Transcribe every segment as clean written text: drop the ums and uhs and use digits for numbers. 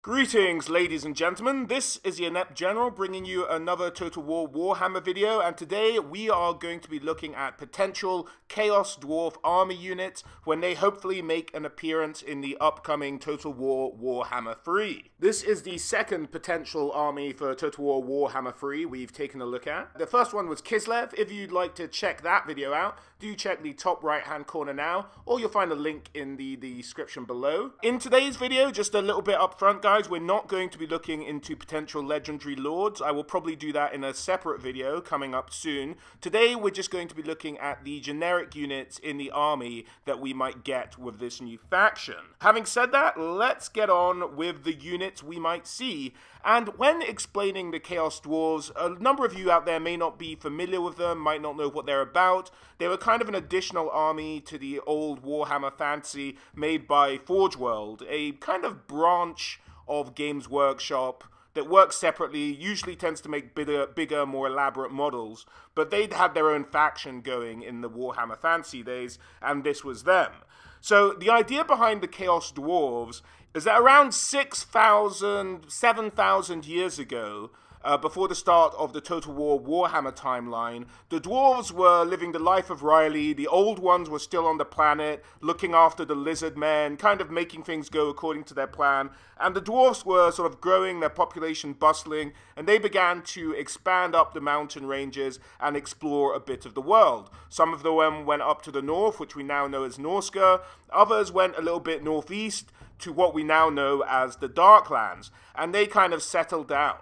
Greetings, ladies and gentlemen. This is the Inept General bringing you another Total War Warhammer video, and today we are going to be looking at potential Chaos Dwarf army units when they hopefully make an appearance in the upcoming Total War Warhammer 3. This is the second potential army for Total War Warhammer 3 we've taken a look at. The first one was Kislev. If you'd like to check that video out, do check the top right hand corner now, or you'll find a link in the description below. In today's video, just a little bit up front, guys, we're not going to be looking into potential legendary lords. I will probably do that in a separate video coming up soon. Today we're just going to be looking at the generic units in the army that we might get with this new faction. Having said that, let's get on with the units we might see. And when explaining the Chaos Dwarves, a number of you out there may not be familiar with them, might not know what they're about. They were kind of an additional army to the old Warhammer fantasy made by Forge World, a kind of branch of Games Workshop that works separately, usually tends to make bigger, more elaborate models, but they'd had their own faction going in the Warhammer fantasy days, and this was them. So the idea behind the Chaos Dwarves is that around 6,000, 7,000 years ago, before the start of the Total War Warhammer timeline, the dwarves were living the life of Riley. The old ones were still on the planet, looking after the lizard men, kind of making things go according to their plan. And the dwarves were sort of growing, their population bustling, and they began to expand up the mountain ranges and explore a bit of the world. Some of them went up to the north, which we now know as Norska. Others went a little bit northeast to what we now know as the Darklands, and they kind of settled down.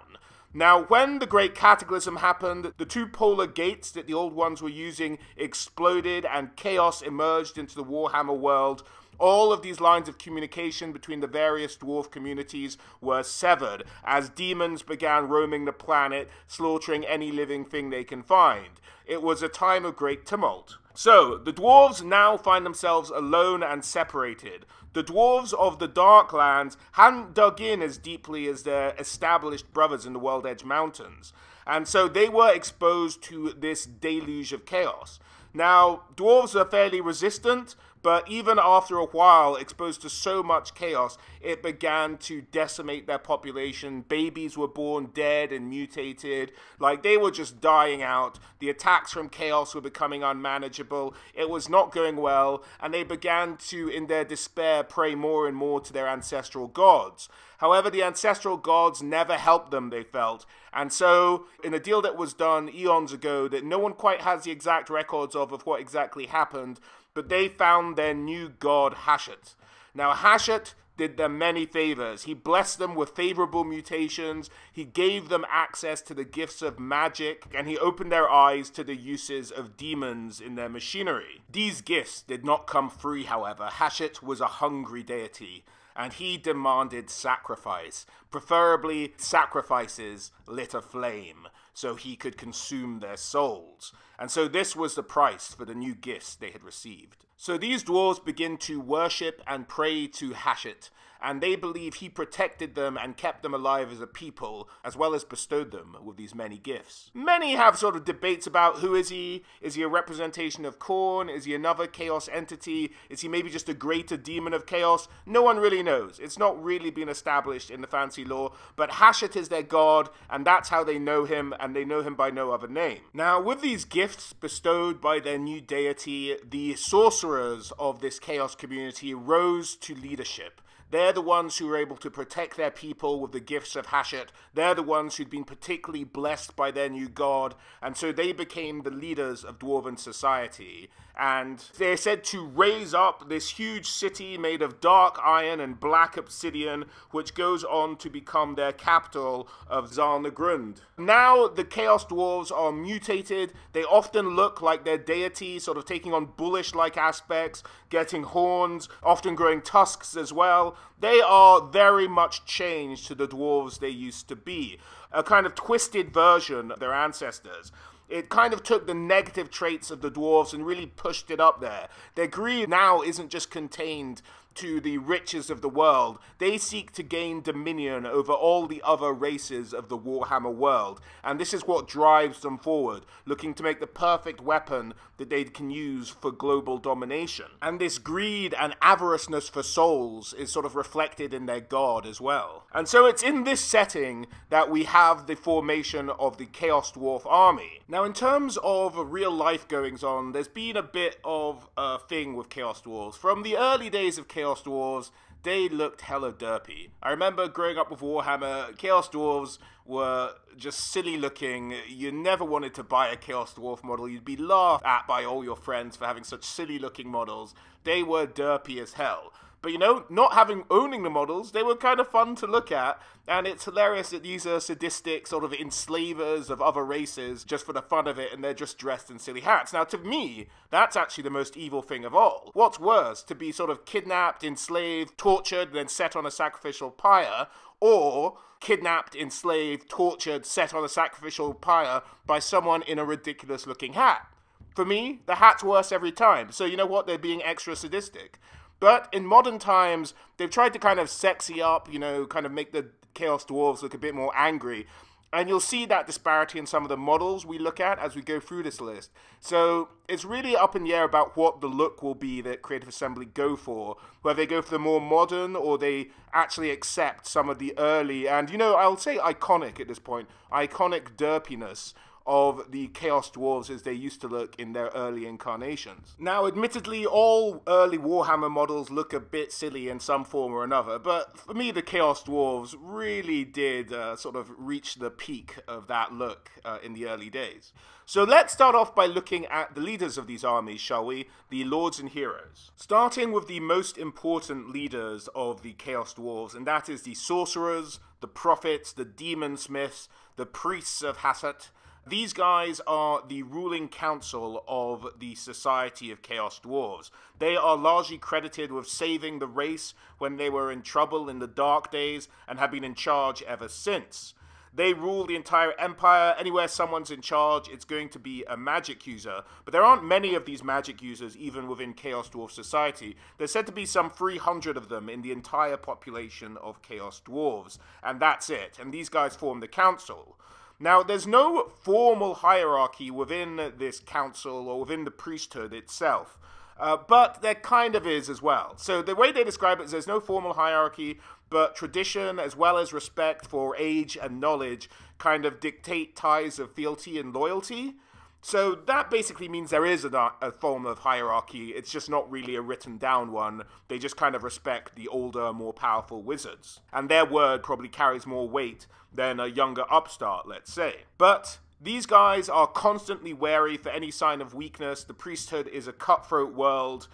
Now, when the Great Cataclysm happened, the two polar gates that the old ones were using exploded and chaos emerged into the Warhammer world. All of these lines of communication between the various dwarf communities were severed as demons began roaming the planet, slaughtering any living thing they can find. It was a time of great tumult. So, the dwarves now find themselves alone and separated. The dwarves of the Darklands hadn't dug in as deeply as their established brothers in the World Edge Mountains, and so they were exposed to this deluge of chaos. Now, dwarves are fairly resistant, but even after a while, exposed to so much chaos, it began to decimate their population. Babies were born dead and mutated, like they were just dying out. The attacks from chaos were becoming unmanageable. It was not going well, and they began to, in their despair, pray more and more to their ancestral gods. However, the ancestral gods never helped them, they felt. And so, in a deal that was done eons ago that no one quite has the exact records of what exactly happened, but they found their new god, Hashut. Now, Hashut did them many favors. He blessed them with favorable mutations, he gave them access to the gifts of magic, and he opened their eyes to the uses of demons in their machinery. These gifts did not come free, however. Hashut was a hungry deity, and he demanded sacrifice, preferably sacrifices lit aflame, so he could consume their souls. And so this was the price for the new gifts they had received. So these dwarves begin to worship and pray to Hashut, and they believe he protected them and kept them alive as a people, as well as bestowed them with these many gifts. Many have sort of debates about who is he? Is he a representation of Khorne? Is he another chaos entity? Is he maybe just a greater demon of chaos? No one really knows. It's not really been established in the fantasy lore, but Hashut is their god, and that's how they know him, and they know him by no other name. Now, with these gifts bestowed by their new deity, the sorcerers of this chaos community rose to leadership. They're the ones who were able to protect their people with the gifts of Hashut. They're the ones who'd been particularly blessed by their new god, and so they became the leaders of dwarven society. And they're said to raise up this huge city made of dark iron and black obsidian, which goes on to become their capital of Zarnagrund. Now the Chaos Dwarves are mutated. They often look like their deity, sort of taking on bullish-like aspects, getting horns, often growing tusks as well. They are very much changed to the dwarves they used to be, a kind of twisted version of their ancestors. It kind of took the negative traits of the dwarves and really pushed it up there. Their greed now isn't just contained to the riches of the world. They seek to gain dominion over all the other races of the Warhammer world, and this is what drives them forward, looking to make the perfect weapon that they can use for global domination. And this greed and avariceness for souls is sort of reflected in their god as well. And so it's in this setting that we have the formation of the Chaos Dwarf army. Now, in terms of real life goings on, there's been a bit of a thing with Chaos Dwarves. From the early days of Chaos Dwarves, they looked hella derpy. I remember growing up with Warhammer, Chaos Dwarves were just silly looking. You never wanted to buy a Chaos Dwarf model. You'd be laughed at by all your friends for having such silly looking models. They were derpy as hell. But, you know, not owning the models, they were kind of fun to look at, and it's hilarious that these are sadistic sort of enslavers of other races just for the fun of it, and they're just dressed in silly hats. Now, to me, that's actually the most evil thing of all. What's worse, to be sort of kidnapped, enslaved, tortured, and then set on a sacrificial pyre, or kidnapped, enslaved, tortured, set on a sacrificial pyre by someone in a ridiculous-looking hat? For me, the hat's worse every time, so you know what? They're being extra sadistic. But in modern times, they've tried to kind of sexy up, you know, kind of make the Chaos Dwarves look a bit more angry. And you'll see that disparity in some of the models we look at as we go through this list. So it's really up in the air about what the look will be that Creative Assembly go for. Whether they go for the more modern or they actually accept some of the early and, you know, I'll say iconic at this point, iconic derpiness of the Chaos Dwarves as they used to look in their early incarnations. Now, admittedly, all early Warhammer models look a bit silly in some form or another, but for me, the Chaos Dwarves really did sort of reach the peak of that look in the early days. So let's start off by looking at the leaders of these armies, shall we? The Lords and Heroes. Starting with the most important leaders of the Chaos Dwarves, and that is the Sorcerers, the Prophets, the Demon Smiths, the Priests of Hashut. These guys are the ruling council of the Society of Chaos Dwarves. They are largely credited with saving the race when they were in trouble in the Dark Days and have been in charge ever since. They rule the entire empire. Anywhere someone's in charge, it's going to be a magic user. But there aren't many of these magic users even within Chaos Dwarf Society. There's said to be some 300 of them in the entire population of Chaos Dwarves. And that's it. And these guys form the council. Now, there's no formal hierarchy within this council or within the priesthood itself, but there kind of is as well. So the way they describe it is there's no formal hierarchy, but tradition as well as respect for age and knowledge kind of dictate ties of fealty and loyalty. So that basically means there is a form of hierarchy. It's just not really a written down one. They just kind of respect the older, more powerful wizards. And their word probably carries more weight than a younger upstart, let's say. But these guys are constantly wary for any sign of weakness. The priesthood is a cutthroat world.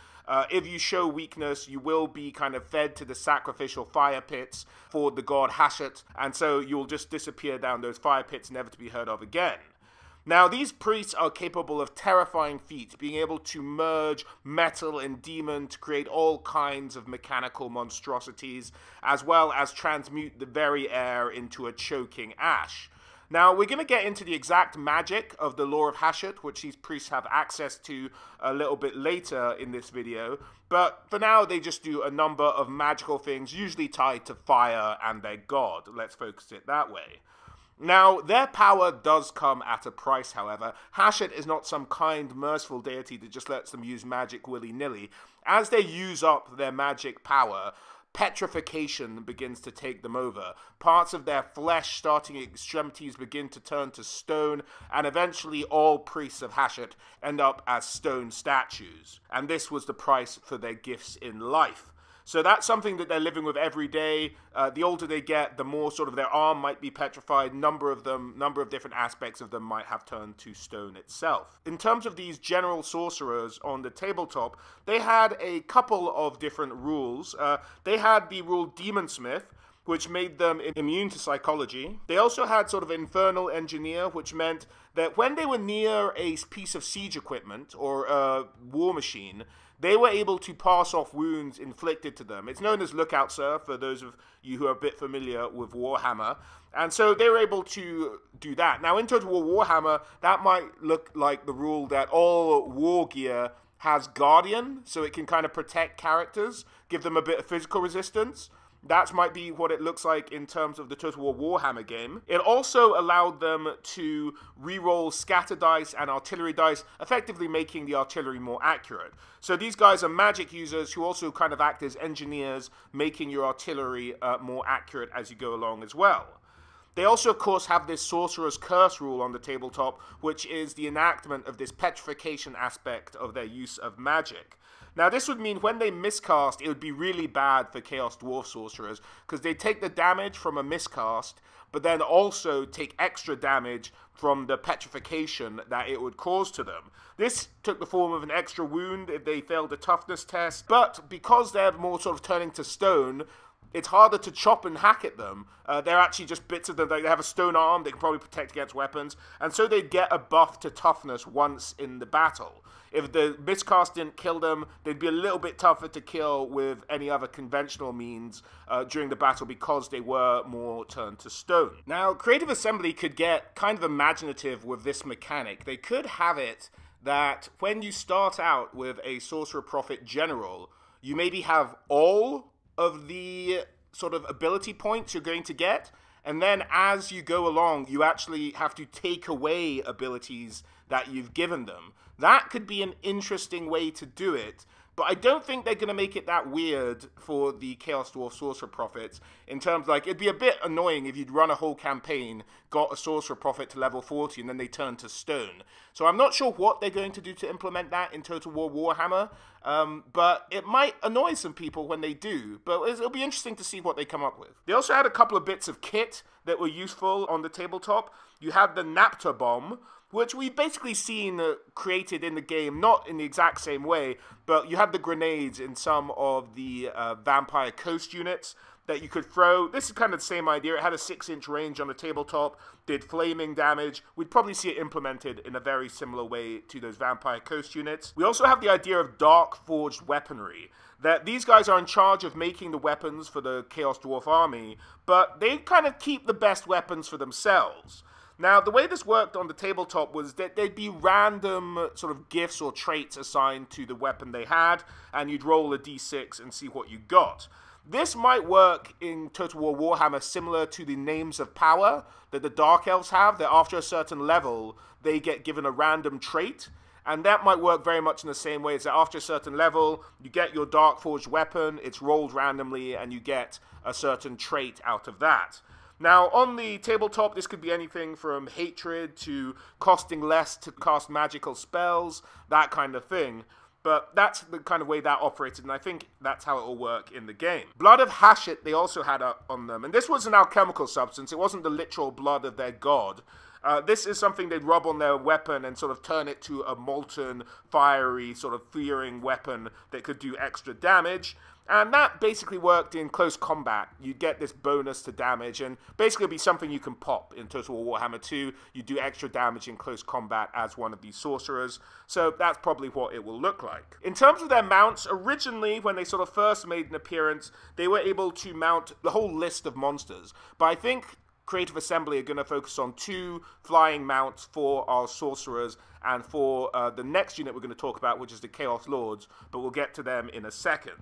If you show weakness, you will be kind of fed to the sacrificial fire pits for the god Hashut. And so you'll just disappear down those fire pits, never to be heard of again. Now, these priests are capable of terrifying feats, being able to merge metal and demon to create all kinds of mechanical monstrosities, as well as transmute the very air into a choking ash. Now, we're going to get into the exact magic of the lore of Hashut, which these priests have access to a little bit later in this video, but for now, they just do a number of magical things, usually tied to fire and their god. Let's focus it that way. Now, their power does come at a price, however. Hashut is not some kind, merciful deity that just lets them use magic willy-nilly. As they use up their magic power, petrification begins to take them over. Parts of their flesh, starting at extremities, begin to turn to stone, and eventually all priests of Hashut end up as stone statues. And this was the price for their gifts in life. So that's something that they're living with every day. The older they get, the more sort of their arm might be petrified. Number of different aspects of them might have turned to stone itself. In terms of these general sorcerers on the tabletop, they had a couple of different rules. They had the rule Demon Smith, which made them immune to psychology. They also had sort of Infernal Engineer, which meant that when they were near a piece of siege equipment or a war machine, they were able to pass off wounds inflicted to them. It's known as Lookout Sir, for those of you who are a bit familiar with Warhammer. And so they were able to do that. Now, in Total War Warhammer, that might look like the rule that all war gear has Guardian, so it can kind of protect characters, give them a bit of physical resistance. That might be what it looks like in terms of the Total War Warhammer game. It also allowed them to reroll scatter dice and artillery dice, effectively making the artillery more accurate. So these guys are magic users who also kind of act as engineers, making your artillery more accurate as you go along as well. They also, of course, have this Sorcerer's Curse rule on the tabletop, which is the enactment of this petrification aspect of their use of magic. Now, this would mean when they miscast, it would be really bad for Chaos Dwarf Sorcerers, because they take the damage from a miscast, but then also take extra damage from the petrification that it would cause to them. This took the form of an extra wound if they failed a toughness test, but because they're more sort of turning to stone, it's harder to chop and hack at them. They're actually just bits of them. They have a stone arm, they can probably protect against weapons, and so they'd get a buff to toughness once in the battle. If the miscast didn't kill them, they'd be a little bit tougher to kill with any other conventional means during the battle because they were more turned to stone. Now, Creative Assembly could get kind of imaginative with this mechanic. They could have it that when you start out with a Sorcerer Prophet General, you maybe have all of the sort of ability points you're going to get, and then as you go along, you actually have to take away abilities that you've given them. That could be an interesting way to do it, but I don't think they're going to make it that weird for the Chaos Dwarf Sorcerer Prophets, in terms like, it'd be a bit annoying if you'd run a whole campaign, got a Sorcerer Prophet to level 40, and then they turn to stone. So I'm not sure what they're going to do to implement that in Total War Warhammer, but it might annoy some people when they do, but it'll be interesting to see what they come up with. They also had a couple of bits of kit that were useful on the tabletop. You had the Napta Bomb, which we've basically seen created in the game, not in the exact same way, but you had the grenades in some of the Vampire Coast units that you could throw. This is kind of the same idea. It had a 6-inch range on the tabletop, did flaming damage. We'd probably see it implemented in a very similar way to those Vampire Coast units. We also have the idea of dark forged weaponry, that these guys are in charge of making the weapons for the Chaos Dwarf army, but they kind of keep the best weapons for themselves. Now, the way this worked on the tabletop was that there'd be random sort of gifts or traits assigned to the weapon they had, and you'd roll a d6 and see what you got. This might work in Total War Warhammer similar to the Names of Power that the Dark Elves have, that after a certain level, they get given a random trait. And that might work very much in the same way as that after a certain level, you get your Dark Forged weapon, it's rolled randomly, and you get a certain trait out of that. Now, on the tabletop, this could be anything from hatred to costing less to cast magical spells, that kind of thing. But that's the kind of way that operated, and I think that's how it will work in the game. Blood of Hashut they also had up on them, and this was an alchemical substance. It wasn't the literal blood of their god. This is something they'd rub on their weapon and sort of turn it to a molten, fiery, sort of fearing weapon that could do extra damage. And that basically worked in close combat. You'd get this bonus to damage, and basically it'd be something you can pop in Total War Warhammer 2. You do extra damage in close combat as one of these sorcerers. So that's probably what it will look like. In terms of their mounts, originally when they sort of first made an appearance, they were able to mount the whole list of monsters. But I think Creative Assembly are going to focus on 2 flying mounts for our sorcerers and for the next unit we're going to talk about, which is the Chaos Lords, but we'll get to them in a second.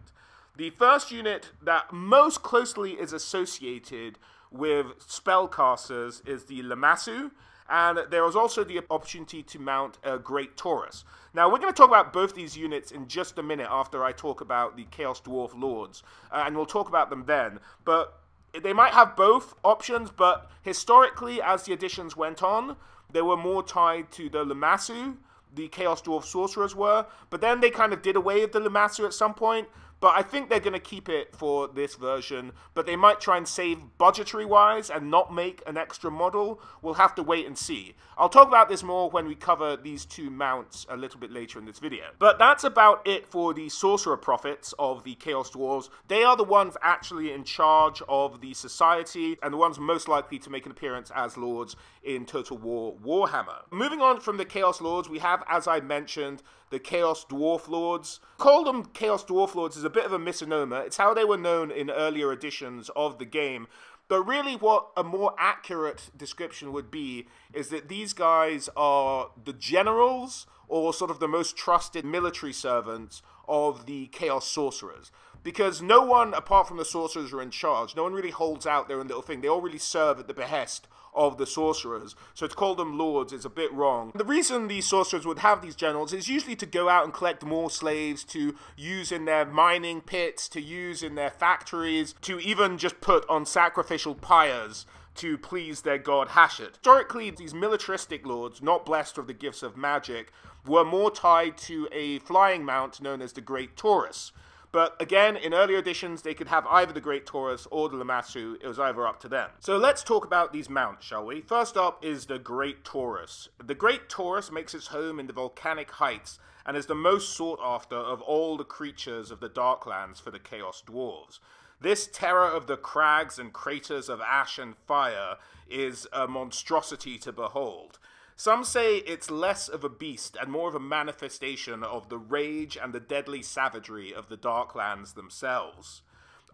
The first unit that most closely is associated with spellcasters is the Lamassu, and there was also the opportunity to mount a Great Taurus. Now, we're going to talk about both these units in just a minute after I talk about the Chaos Dwarf Lords, and we'll talk about them then, but they might have both options, but historically, as the editions went on, they were more tied to the Lamassu, the Chaos Dwarf Sorcerers were, but then they kind of did away with the Lamassu at some point. But I think they're going to keep it for this version, but they might try and save budgetary-wise and not make an extra model. We'll have to wait and see. I'll talk about this more when we cover these 2 mounts a little bit later in this video. But that's about it for the Sorcerer Prophets of the Chaos Dwarves. They are the ones actually in charge of the society, and the ones most likely to make an appearance as lords in Total War Warhammer. Moving on from the Chaos Lords, we have, as I mentioned, the Chaos Dwarf Lords. Call them Chaos Dwarf Lords is a bit of a misnomer. It's how they were known in earlier editions of the game. But really what a more accurate description would be is that these guys are the generals, or sort of the most trusted military servants of the Chaos Sorcerers. because no one, apart from the sorcerers, are in charge. No one really holds out their own little thing. They all really serve at the behest of the sorcerers. So to call them lords is a bit wrong. The reason these sorcerers would have these generals is usually to go out and collect more slaves, to use in their mining pits, to use in their factories, to even just put on sacrificial pyres to please their god Hashut. Historically, these militaristic lords, not blessed with the gifts of magic, were more tied to a flying mount known as the Great Taurus. But again, in earlier editions, they could have either the Great Taurus or the Lamassu. It was either up to them. So let's talk about these mounts, shall we? First up is the Great Taurus. The Great Taurus makes its home in the volcanic heights and is the most sought after of all the creatures of the Darklands for the Chaos Dwarves. This terror of the crags and craters of ash and fire is a monstrosity to behold. Some say it's less of a beast and more of a manifestation of the rage and the deadly savagery of the Darklands themselves.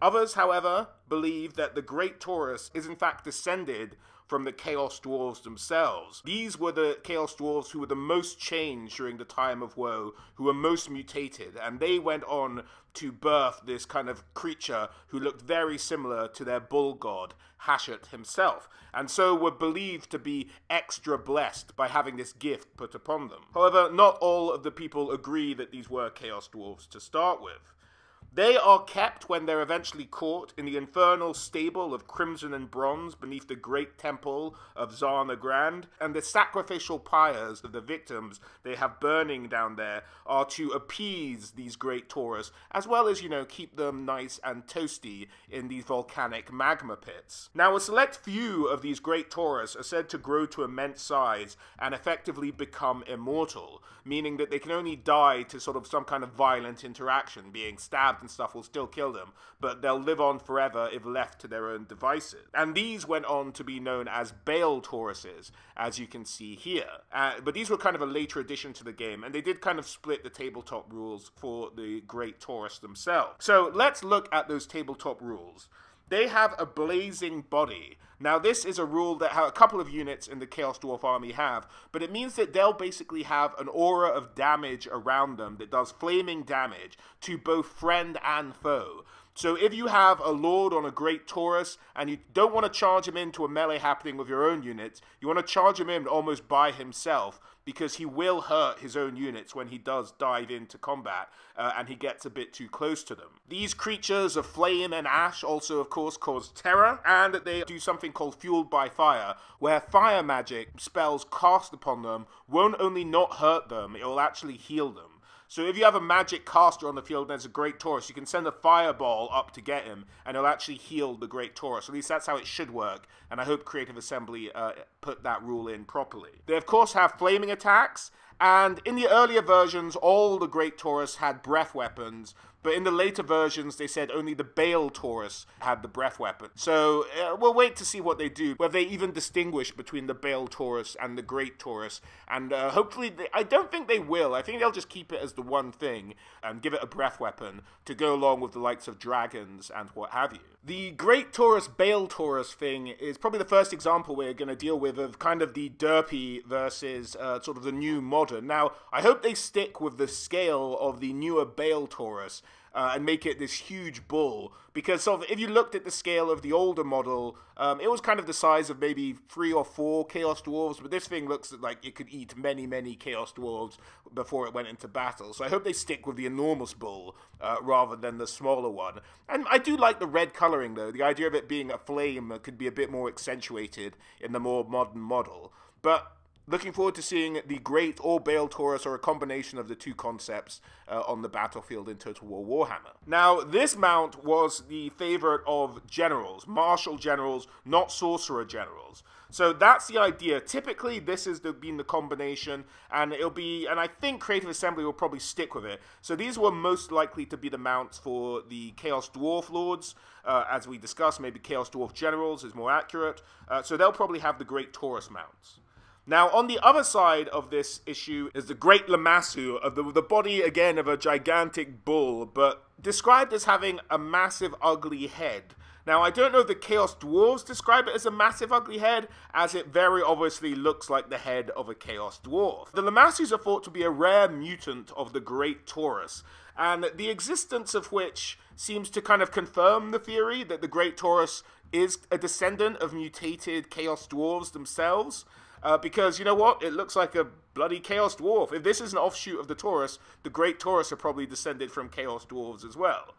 Others, however, believe that the Great Taurus is in fact descended from the Chaos Dwarfs themselves. These were the Chaos Dwarfs who were the most changed during the time of woe, who were most mutated, and they went on to birth this kind of creature who looked very similar to their bull god, Hashut himself, and so were believed to be extra blessed by having this gift put upon them. However, not all of the people agree that these were Chaos Dwarfs to start with. They are kept when they're eventually caught in the infernal stable of crimson and bronze beneath the great temple of Zarna Grand, and the sacrificial pyres of the victims they have burning down there are to appease these Great Taurus, as well as, keep them nice and toasty in these volcanic magma pits. Now, a select few of these Great Taurus are said to grow to immense size and effectively become immortal, meaning that they can only die to sort of some kind of violent interaction, being stabbed and stuff will still kill them, but they'll live on forever if left to their own devices. And these went on to be known as Bale Tauruses, as you can see here. But these were kind of a later addition to the game, and they did kind of split the tabletop rules for the Great Taurus themselves. So let's look at those tabletop rules. They have a blazing body. Now, this is a rule that a couple of units in the Chaos Dwarf army have, but it means that they'll basically have an aura of damage around them that does flaming damage to both friend and foe. So if you have a lord on a Great Taurus and you don't want to charge him into a melee happening with your own units, you want to charge him in almost by himself, because he will hurt his own units when he does dive into combat, and he gets a bit too close to them. These creatures of flame and ash also, of course, cause terror, and they do something called Fueled by Fire, where fire magic spells cast upon them won't only not hurt them, it will actually heal them. So if you have a magic caster on the field and there's a Great Taurus, you can send a fireball up to get him, and it'll actually heal the Great Taurus. At least that's how it should work, and I hope Creative Assembly put that rule in properly. They, of course, have flaming attacks, and in the earlier versions, all the Great Taurus had breath weapons, but in the later versions, they said only the Bale Taurus had the breath weapon. So we'll wait to see what they do, whether they even distinguish between the Bale Taurus and the Great Taurus. And hopefully, I don't think they will. I think they'll just keep it as the one thing and give it a breath weapon to go along with the likes of dragons and what have you. The Great Taurus Bale Taurus thing is probably the first example we're going to deal with of kind of the derpy versus sort of the new modern. Now, I hope they stick with the scale of the newer Bale Taurus and make it this huge bull, because sort of, if you looked at the scale of the older model, it was kind of the size of maybe 3 or 4 Chaos Dwarves, but this thing looks like it could eat many, many Chaos Dwarves before it went into battle. So I hope they stick with the enormous bull rather than the smaller one. And I do like the red coloring, though. The idea of it being a flame could be a bit more accentuated in the more modern model. But looking forward to seeing the Great or Bale Taurus, or a combination of the two concepts, on the battlefield in Total War Warhammer. Now, this mount was the favorite of generals, martial generals, not sorcerer generals. So that's the idea. Typically, this has been the combination, and I think Creative Assembly will probably stick with it. So these were most likely to be the mounts for the Chaos Dwarf Lords, as we discussed. Maybe Chaos Dwarf Generals is more accurate. So they'll probably have the Great Taurus mounts. Now, on the other side of this issue is the Great Lamassu, of the body, again, of a gigantic bull, but described as having a massive, ugly head. Now, I don't know if the Chaos Dwarves describe it as a massive, ugly head, as it very obviously looks like the head of a Chaos Dwarf. The Lamassus are thought to be a rare mutant of the Great Taurus, and the existence of which seems to kind of confirm the theory that the Great Taurus is a descendant of mutated Chaos Dwarves themselves. Because, you know what? It looks like a bloody Chaos Dwarf. If this is an offshoot of the Taurus, the Great Taurus are probably descended from Chaos Dwarves as well.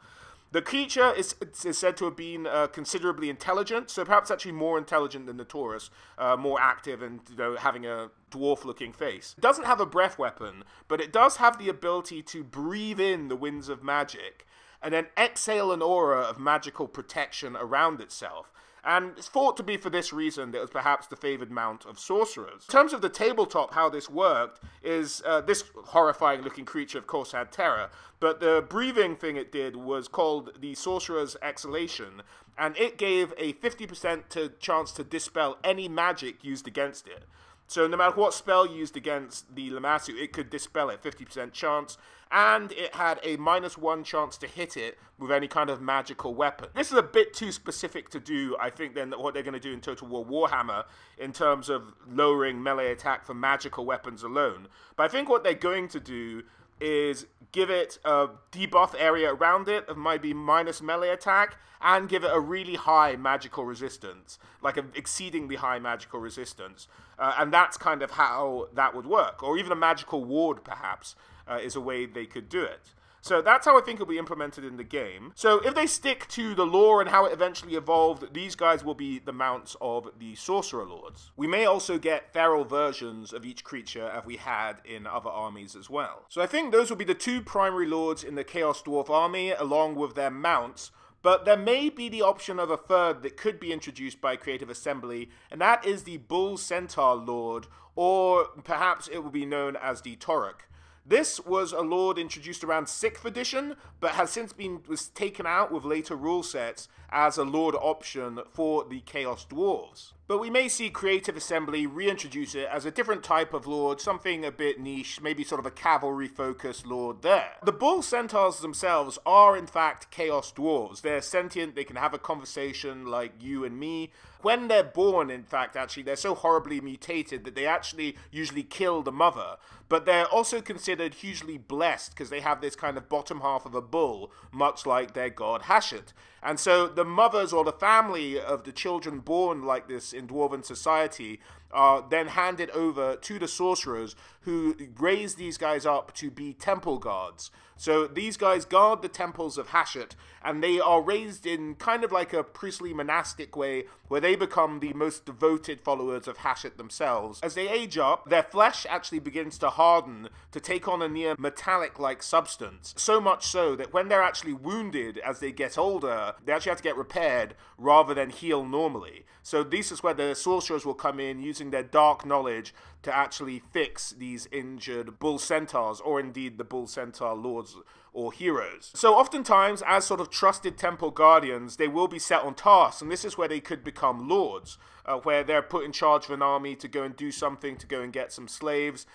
The creature is said to have been considerably intelligent, so perhaps actually more intelligent than the Taurus, more active and, you know, having a dwarf-looking face. It doesn't have a breath weapon, but it does have the ability to breathe in the winds of magic and then exhale an aura of magical protection around itself. And it's thought to be for this reason that it was perhaps the favored mount of sorcerers. In terms of the tabletop, how this worked is this horrifying looking creature, of course, had terror, but the breathing thing it did was called the Sorcerer's Exhalation, and it gave a 50% chance to dispel any magic used against it. So no matter what spell used against the Lamassu, it could dispel it, 50% chance, and it had a -1 chance to hit it with any kind of magical weapon. This is a bit too specific to do, I think, than what they're going to do in Total War Warhammer in terms of lowering melee attack for magical weapons alone. But I think what they're going to do is give it a debuff area around it of maybe minus melee attack, and give it a really high magical resistance, like an exceedingly high magical resistance. And that's kind of how that would work. Or even a magical ward, perhaps, is a way they could do it. So that's how I think it'll be implemented in the game. So if they stick to the lore and how it eventually evolved, these guys will be the mounts of the Sorcerer Lords. We may also get feral versions of each creature as we had in other armies as well. So I think those will be the two primary lords in the Chaos Dwarf army, along with their mounts. But there may be the option of a third that could be introduced by Creative Assembly, and that is the Bull Centaur Lord, or perhaps it will be known as the Torok. This was a lord introduced around 6th edition, but has since was taken out with later rule sets as a lord option for the Chaos Dwarves. But we may see Creative Assembly reintroduce it as a different type of lord, something a bit niche, maybe sort of a cavalry-focused lord there. The Bull Centaurs themselves are in fact Chaos Dwarves. They're sentient, they can have a conversation like you and me. When they're born, in fact, actually, they're so horribly mutated that they actually usually kill the mother. But they're also considered hugely blessed because they have this kind of bottom half of a bull, much like their god Hashut. And so the mothers or the family of the children born like this in Dwarven society are then handed over to the sorcerers, who raise these guys up to be temple guards. So these guys guard the temples of Hashut, and they are raised in kind of like a priestly monastic way, where they become the most devoted followers of Hashut themselves. As they age up, their flesh actually begins to harden to take on a near metallic-like substance. So much so that when they're actually wounded as they get older, they actually have to get repaired rather than heal normally. So this is where the sorcerers will come in, using their dark knowledge to actually fix these injured Bull Centaurs, or indeed the Bull Centaur Lords or heroes. So oftentimes, as sort of trusted temple guardians, they will be set on tasks, and this is where they could become lords, where they're put in charge of an army to go and do something, to go and get some slaves.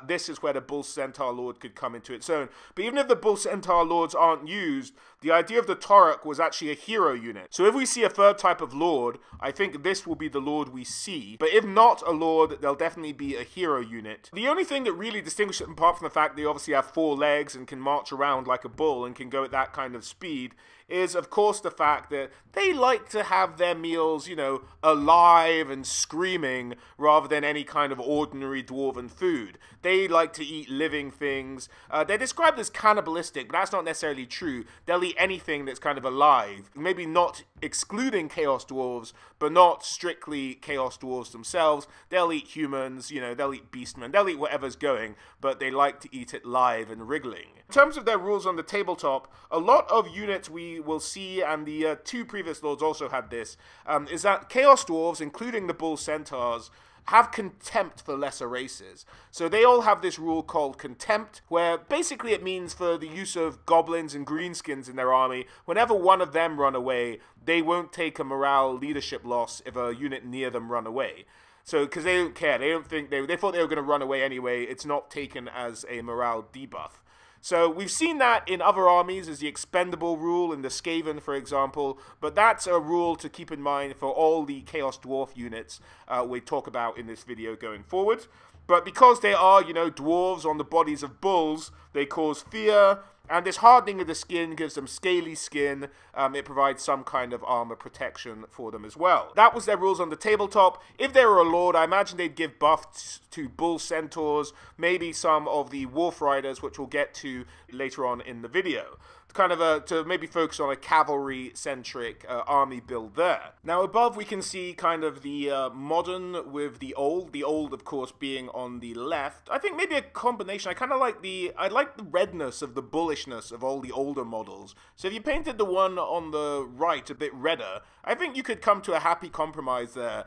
This is where the Bull Centaur Lord could come into its own. But even if the Bull Centaur Lords aren't used, the idea of the Torok was actually a hero unit. So if we see a third type of lord, I think this will be the lord we see. But if not a lord, they'll definitely be a hero unit. The only thing that really distinguishes them, apart from the fact they obviously have 4 legs and can march around like a bull and can go at that kind of speed, is of course the fact that they like to have their meals, you know, alive and screaming rather than any kind of ordinary dwarven food. They like to eat living things. They're described as cannibalistic, but that's not necessarily true. They'll eat anything that's kind of alive. Maybe not excluding Chaos Dwarves, but not strictly Chaos Dwarves themselves. They'll eat humans, you know, they'll eat beastmen, they'll eat whatever's going, but they like to eat it live and wriggling. In terms of their rules on the tabletop, a lot of units we will see, and the 2 previous lords also had this, is that Chaos Dwarves, including the Bull Centaurs, have contempt for lesser races. So they all have this rule called contempt, where basically it means for the use of goblins and greenskins in their army, whenever one of them run away, they won't take a morale leadership loss if a unit near them run away. So, because they don't care, they don't think they thought they were going to run away anyway, it's not taken as a morale debuff. So we've seen that in other armies as the expendable rule in the Skaven, for example, but that's a rule to keep in mind for all the Chaos Dwarf units we talk about in this video going forward. But because they are, you know, dwarves on the bodies of bulls, they cause fear, And this hardening of the skin gives them scaly skin. It provides some kind of armor protection for them as well. That was their rules on the tabletop. If they were a lord, I imagine they'd give buffs to bull centaurs, maybe some of the wolf riders, which we'll get to later on in the video. Kind of to maybe focus on a cavalry-centric army build there. Now above we can see kind of the modern with the old of course being on the left. I think maybe a combination. I like the redness of the bullishness of all the older models. So if you painted the one on the right a bit redder, I think you could come to a happy compromise there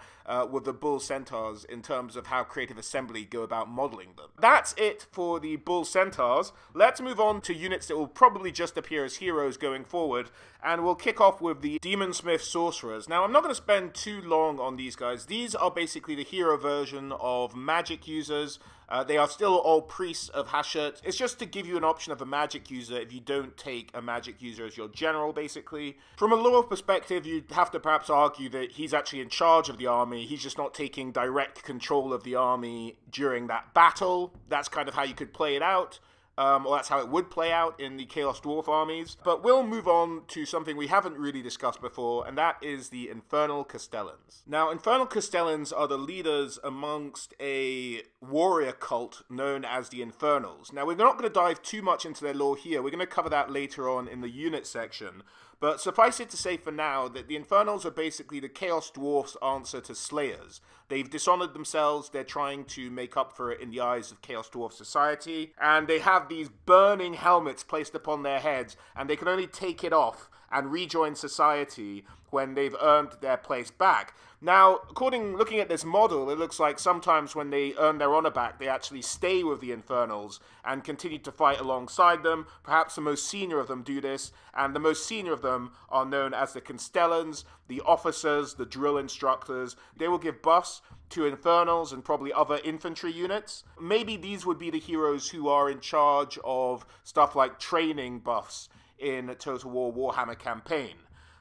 with the bull centaurs in terms of how Creative Assembly go about modeling them. That's it for the bull centaurs. Let's move on to units that will probably just appear as heroes going forward, and we'll kick off with the Demonsmith Sorcerers. Now, I'm not going to spend too long on these guys. These are basically the hero version of magic users. They are still all priests of Hashut. It's just to give you an option of a magic user if you don't take a magic user as your general, basically. From a lore perspective, you'd have to perhaps argue that he's actually in charge of the army. He's just not taking direct control of the army during that battle. That's kind of how you could play it out. Or that's how it would play out in the Chaos Dwarf armies. But we'll move on to something we haven't really discussed before, and that is the Infernal Castellans. Now, Infernal Castellans are the leaders amongst a warrior cult known as the Infernals. Now, we're not going to dive too much into their lore here. We're going to cover that later on in the unit section. But suffice it to say for now that the Infernals are basically the Chaos Dwarfs' answer to Slayers. They've dishonored themselves, they're trying to make up for it in the eyes of Chaos Dwarf society, and they have these burning helmets placed upon their heads, and they can only take it off and rejoin society when they've earned their place back. Now, looking at this model, it looks like sometimes when they earn their honor back, they actually stay with the Infernals and continue to fight alongside them. Perhaps the most senior of them do this, and the most senior of them are known as the Constellans, the officers, the drill instructors. They will give buffs to Infernals and probably other infantry units. Maybe these would be the heroes who are in charge of stuff like training buffs in a Total War Warhammer campaign.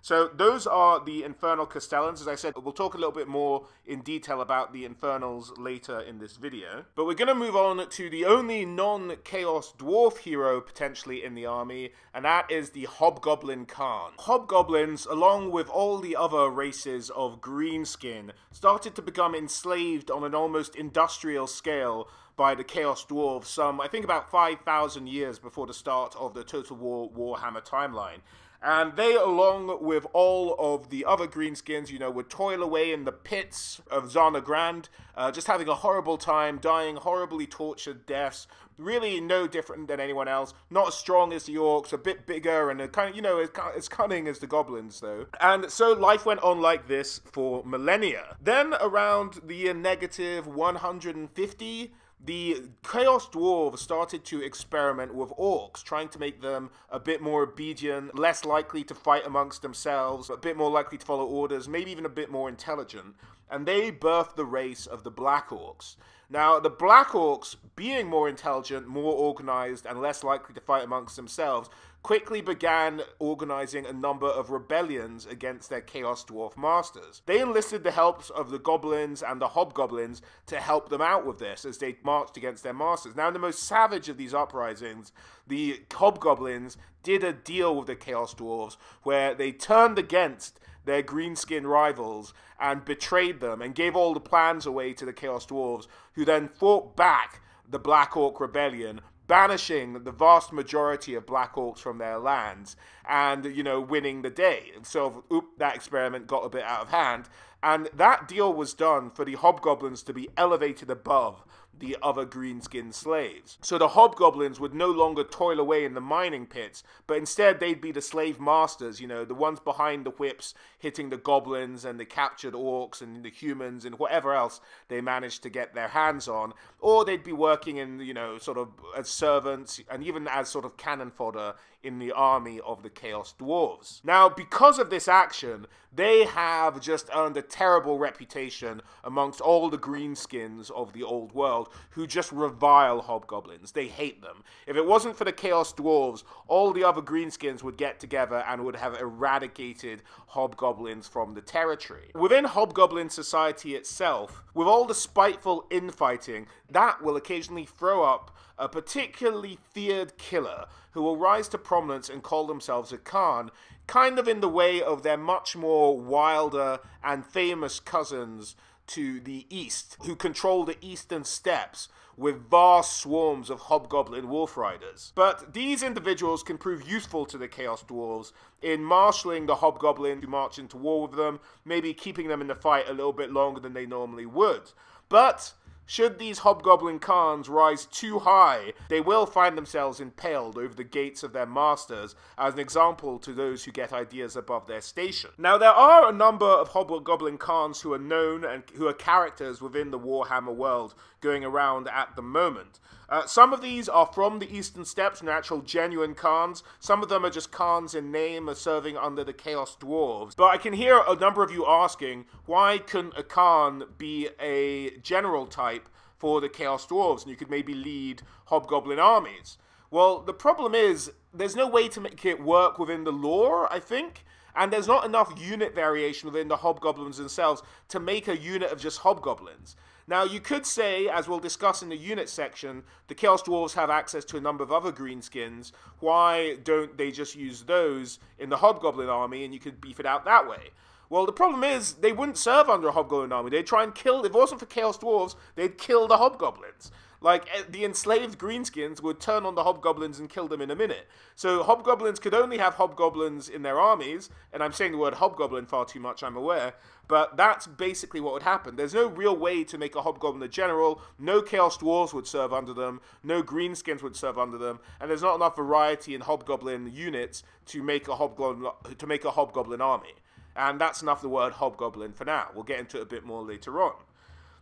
So those are the Infernal Castellans. As I said, we'll talk a little bit more in detail about the Infernals later in this video. But we're going to move on to the only non-Chaos Dwarf hero potentially in the army, and that is the Hobgoblin Khan. Hobgoblins, along with all the other races of greenskin, started to become enslaved on an almost industrial scale by the Chaos Dwarves some, I think, about 5,000 years before the start of the Total War Warhammer timeline. And they, along with all of the other greenskins, would toil away in the pits of Zana Grand, just having a horrible time, dying horribly tortured deaths, really no different than anyone else, not as strong as the orcs, a bit bigger, and as cunning as the goblins, though. And so life went on like this for millennia. Then, around the year negative 150, the Chaos Dwarves started to experiment with orcs, trying to make them a bit more obedient, less likely to fight amongst themselves, a bit more likely to follow orders, maybe even a bit more intelligent. And they birthed the race of the Black Orcs. Now, the Black Orcs, being more intelligent, more organized, and less likely to fight amongst themselves, quickly began organizing a number of rebellions against their Chaos Dwarf masters. They enlisted the help of the goblins and the hobgoblins to help them out with this as they marched against their masters. Now, in the most savage of these uprisings, the hobgoblins did a deal with the Chaos Dwarves where they turned against their greenskin rivals and betrayed them and gave all the plans away to the Chaos Dwarves, who then fought back the Black Orc Rebellion, banishing the vast majority of Black Orcs from their lands and, winning the day. And so, that experiment got a bit out of hand. And that deal was done for the hobgoblins to be elevated above the other greenskin slaves. So the hobgoblins would no longer toil away in the mining pits, but instead they'd be the slave masters, the ones behind the whips, hitting the goblins and the captured orcs and the humans and whatever else they managed to get their hands on. Or they'd be working in, sort of as servants and even as sort of cannon fodder in the army of the Chaos Dwarves. Now, because of this action, they have just earned a terrible reputation amongst all the greenskins of the old world, who just revile hobgoblins. They hate them. If it wasn't for the Chaos Dwarves, all the other greenskins would get together and would have eradicated hobgoblins from the territory. Within hobgoblin society itself, with all the spiteful infighting, that will occasionally throw up a particularly feared killer who will rise to prominence and call themselves a Khan, kind of in the way of their much more wilder and famous cousins to the east, who control the eastern steppes with vast swarms of hobgoblin wolf riders. But these individuals can prove useful to the Chaos Dwarves in marshalling the hobgoblin who march into war with them, maybe keeping them in the fight a little bit longer than they normally would. But should these hobgoblin Khans rise too high, they will find themselves impaled over the gates of their masters, as an example to those who get ideas above their station. Now, there are a number of hobgoblin Khans who are known and who are characters within the Warhammer world going around at the moment. Some of these are from the Eastern Steppes and actual genuine Khans. Some of them are just Khans in name, are serving under the Chaos Dwarves. But I can hear a number of you asking, why couldn't a Khan be a general type for the Chaos Dwarves, and you could maybe lead hobgoblin armies? Well, the problem is, there's no way to make it work within the lore, I think. And there's not enough unit variation within the hobgoblins themselves to make a unit of just hobgoblins. Now, you could say, as we'll discuss in the unit section, the Chaos Dwarves have access to a number of other greenskins. Why don't they just use those in the hobgoblin army and you could beef it out that way? Well, the problem is, they wouldn't serve under a hobgoblin army. They'd try and kill, if it wasn't for Chaos Dwarves, they'd kill the hobgoblins. Like, the enslaved greenskins would turn on the hobgoblins and kill them in a minute. So hobgoblins could only have hobgoblins in their armies, and I'm saying the word hobgoblin far too much, I'm aware, but that's basically what would happen. There's no real way to make a hobgoblin a general, no Chaos Dwarves would serve under them, no greenskins would serve under them, and there's not enough variety in hobgoblin units to make a hobgoblin army. And that's enough of the word hobgoblin for now. We'll get into it a bit more later on.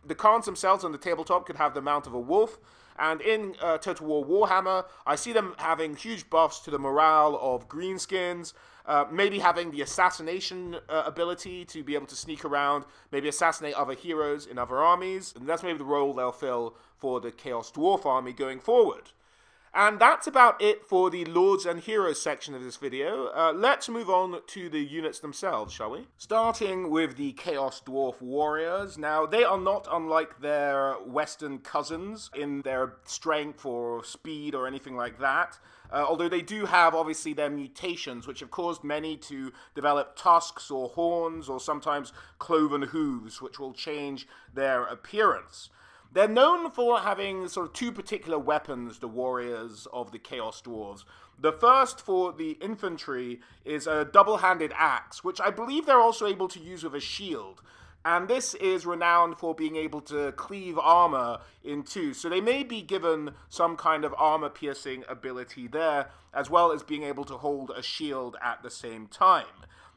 The Khans themselves on the tabletop could have the mount of a wolf, and in Total War Warhammer, I see them having huge buffs to the morale of greenskins, maybe having the assassination ability to be able to sneak around, maybe assassinate other heroes in other armies, and that's maybe the role they'll fill for the Chaos Dwarf army going forward. And that's about it for the Lords and Heroes section of this video. Let's move on to the units themselves, shall we? Starting with the Chaos Dwarf Warriors. Now, they are not unlike their Western cousins in their strength or speed or anything like that. Although they do have, obviously, their mutations, which have caused many to develop tusks or horns or sometimes cloven hooves, which will change their appearance. They're known for having sort of two particular weapons, the warriors of the Chaos Dwarves. The first, for the infantry, is a double-handed axe, which I believe they're also able to use with a shield. And this is renowned for being able to cleave armor in two. So they may be given some kind of armor-piercing ability there, as well as being able to hold a shield at the same time.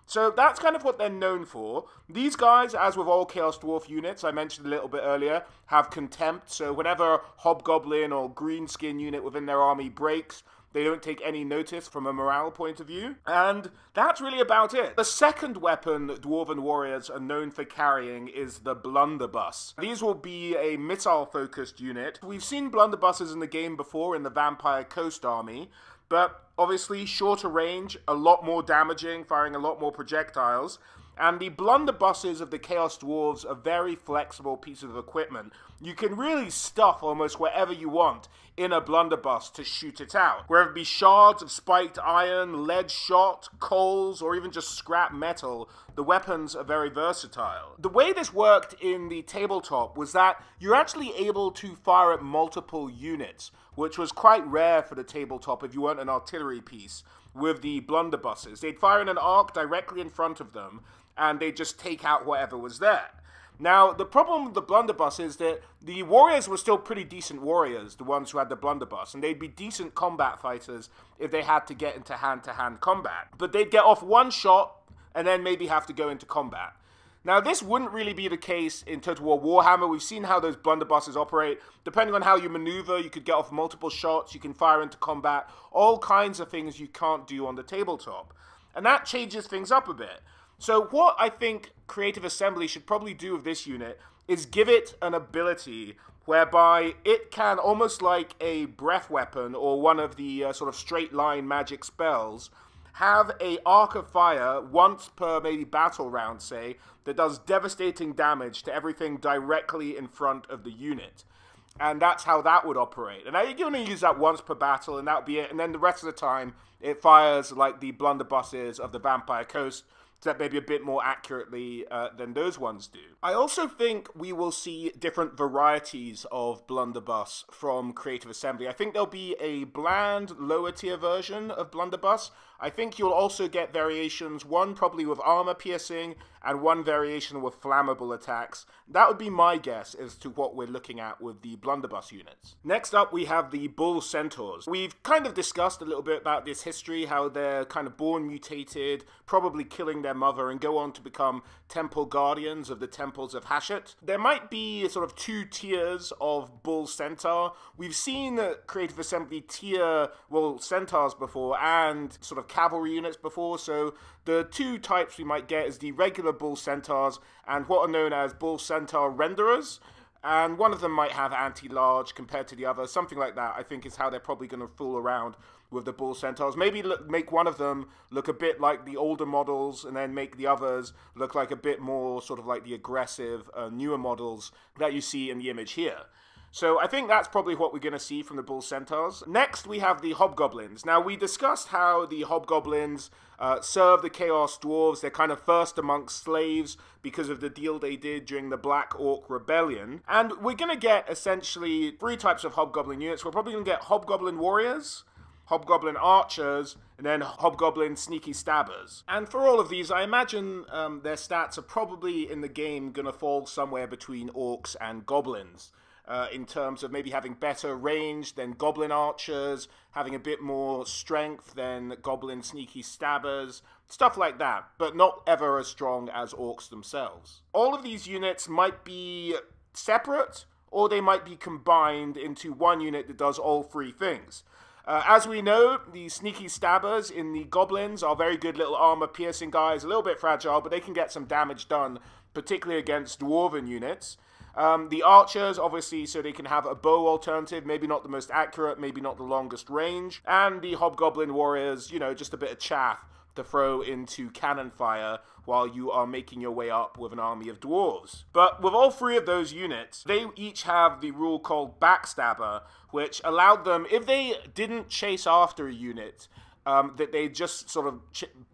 So that's kind of what they're known for. These guys, as with all Chaos Dwarf units, I mentioned a little bit earlier, have contempt. So whenever hobgoblin or greenskin unit within their army breaks, they don't take any notice from a morale point of view. And that's really about it. The second weapon Dwarven warriors are known for carrying is the blunderbuss. These will be a missile-focused unit. We've seen blunderbusses in the game before in the Vampire Coast army, but obviously shorter range, a lot more damaging, firing a lot more projectiles. And the blunderbusses of the Chaos Dwarves are very flexible pieces of equipment. You can really stuff almost wherever you want in a blunderbuss to shoot it out. Whether it be shards of spiked iron, lead shot, coals, or even just scrap metal, the weapons are very versatile. The way this worked in the tabletop was that you're actually able to fire at multiple units, which was quite rare for the tabletop if you weren't an artillery piece with the blunderbusses. They'd fire in an arc directly in front of them, and they'd just take out whatever was there. Now, the problem with the blunderbuss is that the warriors were still pretty decent warriors, the ones who had the blunderbuss, and they'd be decent combat fighters if they had to get into hand-to-hand combat. But they'd get off one shot, and then maybe have to go into combat. Now, this wouldn't really be the case in Total War Warhammer. We've seen how those blunderbusses operate. Depending on how you maneuver, you could get off multiple shots, you can fire into combat, all kinds of things you can't do on the tabletop. And that changes things up a bit. So what I think Creative Assembly should probably do with this unit is give it an ability whereby it can, almost like a breath weapon or one of the sort of straight line magic spells, have a arc of fire once per maybe battle round, say, that does devastating damage to everything directly in front of the unit. And that's how that would operate. And you're going to use that once per battle, and that would be it. And then the rest of the time, it fires like the blunderbusses of the Vampire Coast, that maybe a bit more accurately than those ones do. I also think we will see different varieties of blunderbuss from Creative Assembly. I think there'll be a bland, lower tier version of blunderbuss. I think you'll also get variations, one probably with armor piercing, and one variation with flammable attacks. That would be my guess as to what we're looking at with the blunderbuss units. Next up, we have the bull centaurs. We've kind of discussed a little bit about this history, how they're kind of born mutated, probably killing their mother, and go on to become temple guardians of the temples of Hashut. There might be sort of two tiers of bull centaur. We've seen Creative Assembly tier, well, centaurs before, and sort of cavalry units before, so the two types we might get is the regular bull centaurs and what are known as bull centaur renderers, and one of them might have anti-large compared to the other, something like that. I think is how they're probably going to fool around with the bull centaurs. Maybe make one of them look a bit like the older models, and then make the others look like a bit more sort of like the aggressive, newer models that you see in the image here. So I think that's probably what we're going to see from the bull centaurs. Next, we have the hobgoblins. Now, we discussed how the hobgoblins serve the Chaos Dwarfs. They're kind of first amongst slaves because of the deal they did during the Black Orc Rebellion. And we're going to get essentially three types of hobgoblin units. We're probably going to get hobgoblin warriors, hobgoblin archers, and then hobgoblin sneaky stabbers. And for all of these, I imagine their stats are probably in the game going to fall somewhere between orcs and goblins. In terms of maybe having better range than goblin archers, having a bit more strength than goblin sneaky stabbers, stuff like that, but not ever as strong as orcs themselves. All of these units might be separate, or they might be combined into one unit that does all three things. As we know, the sneaky stabbers in the goblins are very good little armor-piercing guys, a little bit fragile, but they can get some damage done, particularly against dwarven units. The archers, obviously, so they can have a bow alternative, maybe not the most accurate, maybe not the longest range. And the hobgoblin warriors, you know, just a bit of chaff to throw into cannon fire while you are making your way up with an army of dwarves. But with all three of those units, they each have the rule called Backstabber, which allowed them, if they didn't chase after a unit that they just sort of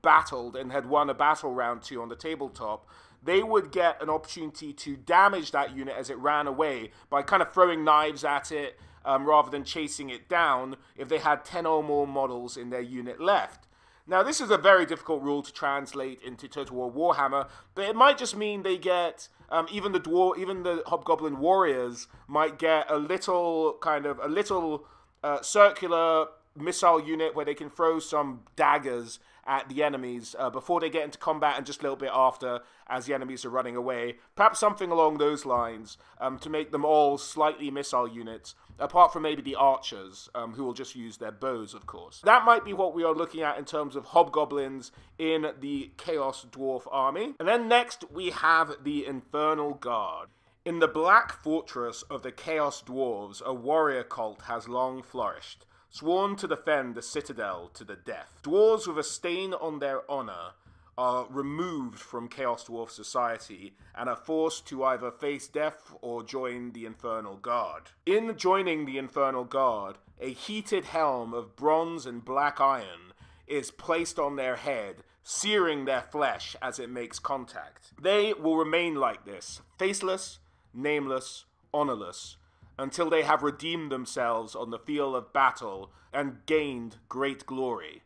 battled and had won a battle round to on the tabletop, they would get an opportunity to damage that unit as it ran away by kind of throwing knives at it rather than chasing it down if they had 10 or more models in their unit left. Now, this is a very difficult rule to translate into Total War Warhammer, but it might just mean they get, even the hobgoblin warriors might get a little circular missile unit where they can throw some daggers at the enemies before they get into combat and just a little bit after as the enemies are running away. Perhaps something along those lines to make them all slightly missile units, apart from maybe the archers, who will just use their bows, of course. That might be what we are looking at in terms of hobgoblins in the Chaos Dwarf army. And then next we have the Infernal Guard. In the Black Fortress of the Chaos Dwarves, a warrior cult has long flourished, sworn to defend the citadel to the death. Dwarves with a stain on their honor are removed from Chaos Dwarf society and are forced to either face death or join the Infernal Guard. In joining the Infernal Guard, a heated helm of bronze and black iron is placed on their head, searing their flesh as it makes contact. They will remain like this, faceless, nameless, honorless, until they have redeemed themselves on the field of battle and gained great glory,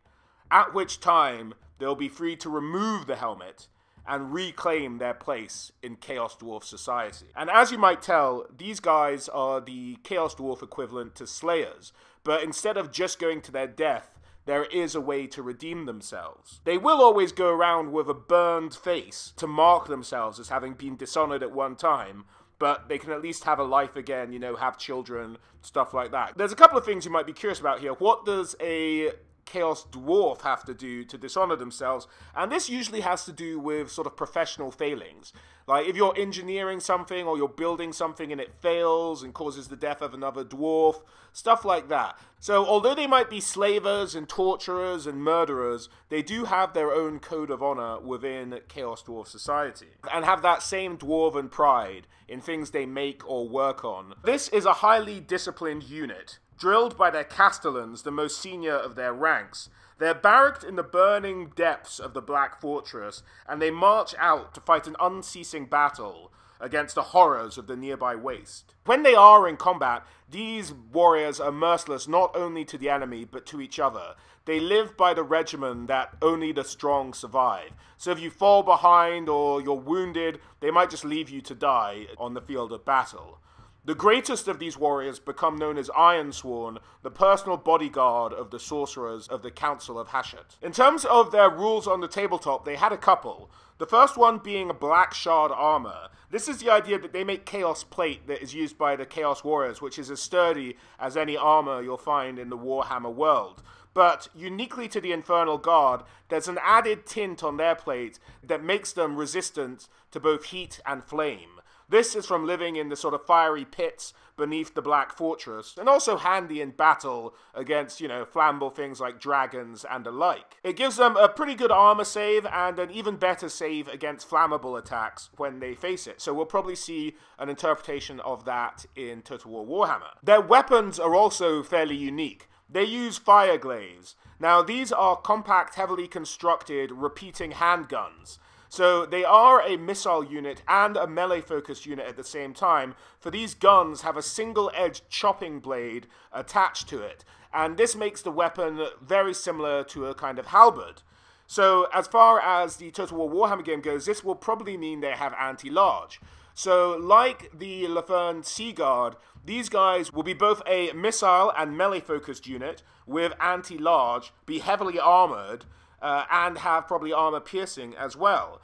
at which time they'll be free to remove the helmet and reclaim their place in Chaos Dwarf society. And as you might tell, these guys are the Chaos Dwarf equivalent to Slayers, but instead of just going to their death, there is a way to redeem themselves. They will always go around with a burned face to mark themselves as having been dishonored at one time, but they can at least have a life again, you know, have children, stuff like that. There's a couple of things you might be curious about here. What does a Chaos Dwarf have to do to dishonor themselves? And this usually has to do with sort of professional failings. Like if you're engineering something or you're building something and it fails and causes the death of another dwarf, stuff like that. So although they might be slavers and torturers and murderers, they do have their own code of honor within Chaos Dwarf society and have that same dwarven pride in things they make or work on. This is a highly disciplined unit, drilled by their castellans, the most senior of their ranks. They're barracked in the burning depths of the Black Fortress, and they march out to fight an unceasing battle against the horrors of the nearby waste. When they are in combat, these warriors are merciless not only to the enemy, but to each other. They live by the regimen that only the strong survive. So if you fall behind or you're wounded, they might just leave you to die on the field of battle. The greatest of these warriors become known as Ironsworn, the personal bodyguard of the sorcerers of the Council of Hashut. In terms of their rules on the tabletop, they had a couple. The first one being a black shard armor. This is the idea that they make chaos plate that is used by the Chaos Warriors, which is as sturdy as any armor you'll find in the Warhammer world. But uniquely to the Infernal Guard, there's an added tint on their plate that makes them resistant to both heat and flame. This is from living in the sort of fiery pits beneath the Black Fortress, and also handy in battle against, flammable things like dragons and the like. It gives them a pretty good armor save and an even better save against flammable attacks when they face it, so we'll probably see an interpretation of that in Total War Warhammer. Their weapons are also fairly unique. They use fire glaives. Now, these are compact, heavily constructed, repeating handguns. So they are a missile unit and a melee-focused unit at the same time, for these guns have a single-edged chopping blade attached to it, and this makes the weapon very similar to a kind of halberd. So as far as the Total War Warhammer game goes, this will probably mean they have anti-large. So like the Laferne Sea Guard, these guys will be both a missile and melee-focused unit with anti-large, be heavily armored, and have probably armor piercing as well.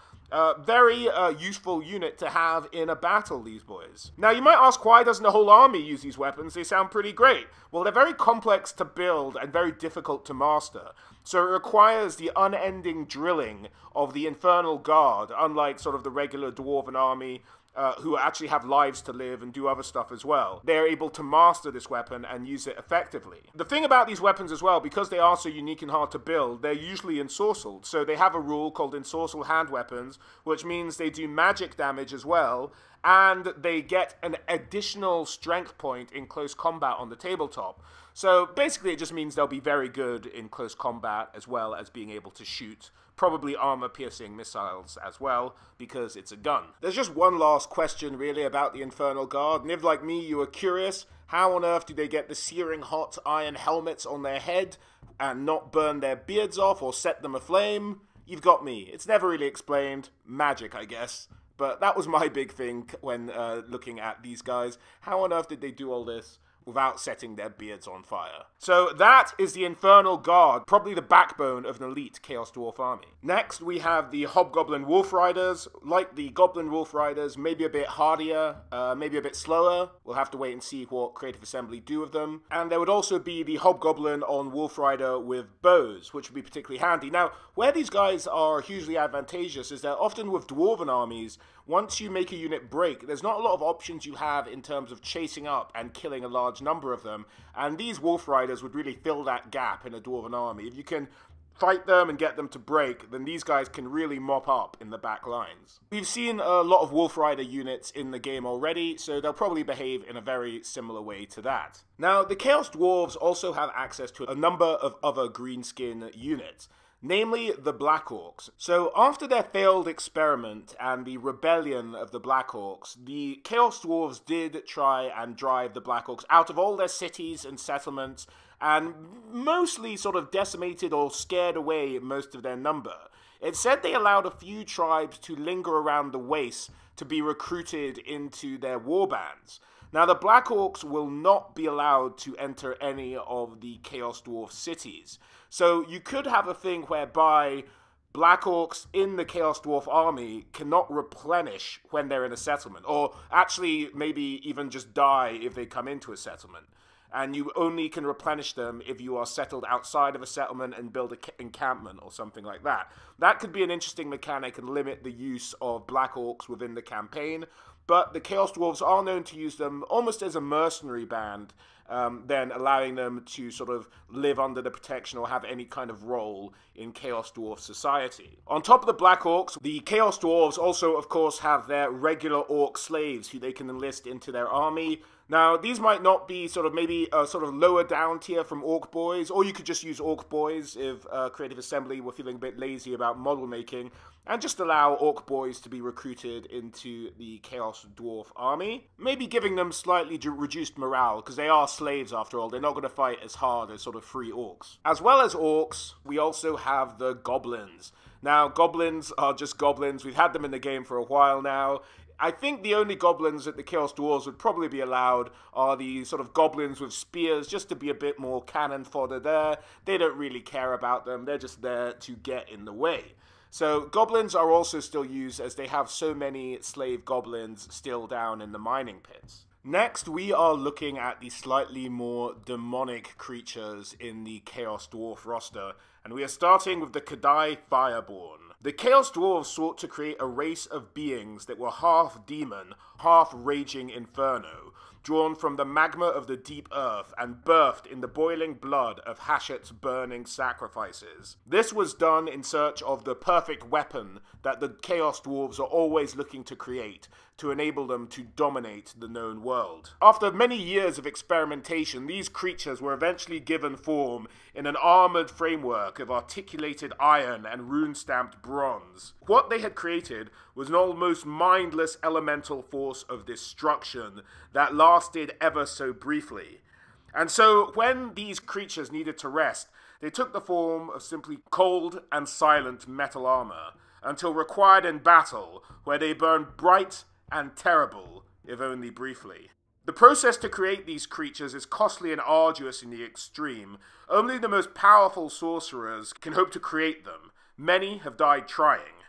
Very useful unit to have in a battle, these boys. Now, you might ask, why doesn't the whole army use these weapons? They sound pretty great. Well, they're very complex to build and very difficult to master. So it requires the unending drilling of the Infernal Guard, unlike sort of the regular Dwarven army, who actually have lives to live and do other stuff as well. They're able to master this weapon and use it effectively. The thing about these weapons as well, because they are so unique and hard to build, they're usually ensorcelled. So they have a rule called ensorcel hand weapons, which means they do magic damage as well, and they get an additional strength point in close combat on the tabletop. So basically it just means they'll be very good in close combat as well as being able to shoot probably armor-piercing missiles as well, because it's a gun. There's just one last question, really, about the Infernal Guard, and if, like me, you were curious, how on earth do they get the searing hot iron helmets on their head and not burn their beards off or set them aflame? You've got me. It's never really explained. Magic, I guess. But that was my big thing when looking at these guys. How on earth did they do all this without setting their beards on fire? So that is the Infernal Guard, probably the backbone of an elite Chaos Dwarf army. Next, we have the Hobgoblin Wolf Riders. Like the Goblin Wolf Riders, maybe a bit hardier, maybe a bit slower. We'll have to wait and see what Creative Assembly do with them. And there would also be the Hobgoblin on Wolf Rider with bows, which would be particularly handy. Now, where these guys are hugely advantageous is that often with Dwarven armies, once you make a unit break, there's not a lot of options you have in terms of chasing up and killing a large number of them, and these Wolf Riders would really fill that gap in a Dwarven army. If you can fight them and get them to break, then these guys can really mop up in the back lines. We've seen a lot of Wolf Rider units in the game already, so they'll probably behave in a very similar way to that. Now, the Chaos Dwarves also have access to a number of other greenskin units, namely the Black Orcs. So after their failed experiment and the rebellion of the Black Orcs, the Chaos Dwarves did try and drive the Black Orcs out of all their cities and settlements, and mostly sort of decimated or scared away most of their number. It said they allowed a few tribes to linger around the wastes to be recruited into their warbands. Now, the Black Orcs will not be allowed to enter any of the Chaos Dwarf cities. So you could have a thing whereby Black Orcs in the Chaos Dwarf army cannot replenish when they're in a settlement, or actually maybe even just die if they come into a settlement. and you only can replenish them if you are settled outside of a settlement and build an encampment or something like that. That could be an interesting mechanic and limit the use of Black Orcs within the campaign, but the Chaos Dwarves are known to use them almost as a mercenary band, then allowing them to sort of live under the protection or have any kind of role in Chaos Dwarf society. On top of the Black Orcs, the Chaos Dwarves also, of course, have their regular Orc slaves who they can enlist into their army. Now, these might not be sort of maybe a sort of lower down tier from Orc Boys, or you could just use Orc Boys if Creative Assembly were feeling a bit lazy about model making, and just allow Orc Boys to be recruited into the Chaos Dwarf army. Maybe giving them slightly reduced morale, because they are slaves after all. They're not going to fight as hard as sort of free Orcs. As well as Orcs, we also have the Goblins. Now, Goblins are just Goblins. We've had them in the game for a while now. I think the only goblins that the Chaos Dwarves would probably be allowed are the sort of goblins with spears, just to be a bit more cannon fodder there. They don't really care about them. They're just there to get in the way. So goblins are also still used, as they have so many slave goblins still down in the mining pits. Next, we are looking at the slightly more demonic creatures in the Chaos Dwarf roster, and we are starting with the Kadai Fireborn. The Chaos Dwarves sought to create a race of beings that were half demon, half raging inferno, drawn from the magma of the deep earth and birthed in the boiling blood of Hashut's burning sacrifices. This was done in search of the perfect weapon that the Chaos Dwarves are always looking to create to enable them to dominate the known world. After many years of experimentation, these creatures were eventually given form in an armored framework of articulated iron and rune-stamped bronze. What they had created was an almost mindless elemental force of destruction that lasted ever so briefly. And so, when these creatures needed to rest, they took the form of simply cold and silent metal armor, until required in battle, where they burned bright and terrible, if only briefly. The process to create these creatures is costly and arduous in the extreme. Only the most powerful sorcerers can hope to create them. Many have died trying.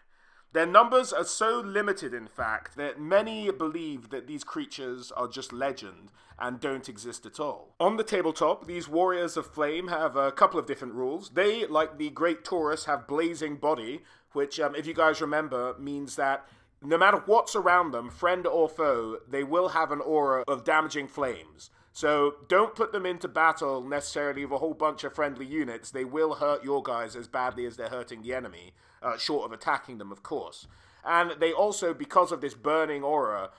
Their numbers are so limited, in fact, that many believe that these creatures are just legend and don't exist at all. On the tabletop, these warriors of flame have a couple of different rules. They, like the Great Taurus, have blazing body, which, if you guys remember, means that no matter what's around them, friend or foe, they will have an aura of damaging flames. So don't put them into battle necessarily with a whole bunch of friendly units. They will hurt your guys as badly as they're hurting the enemy, short of attacking them, of course. And they also, because of this burning aura,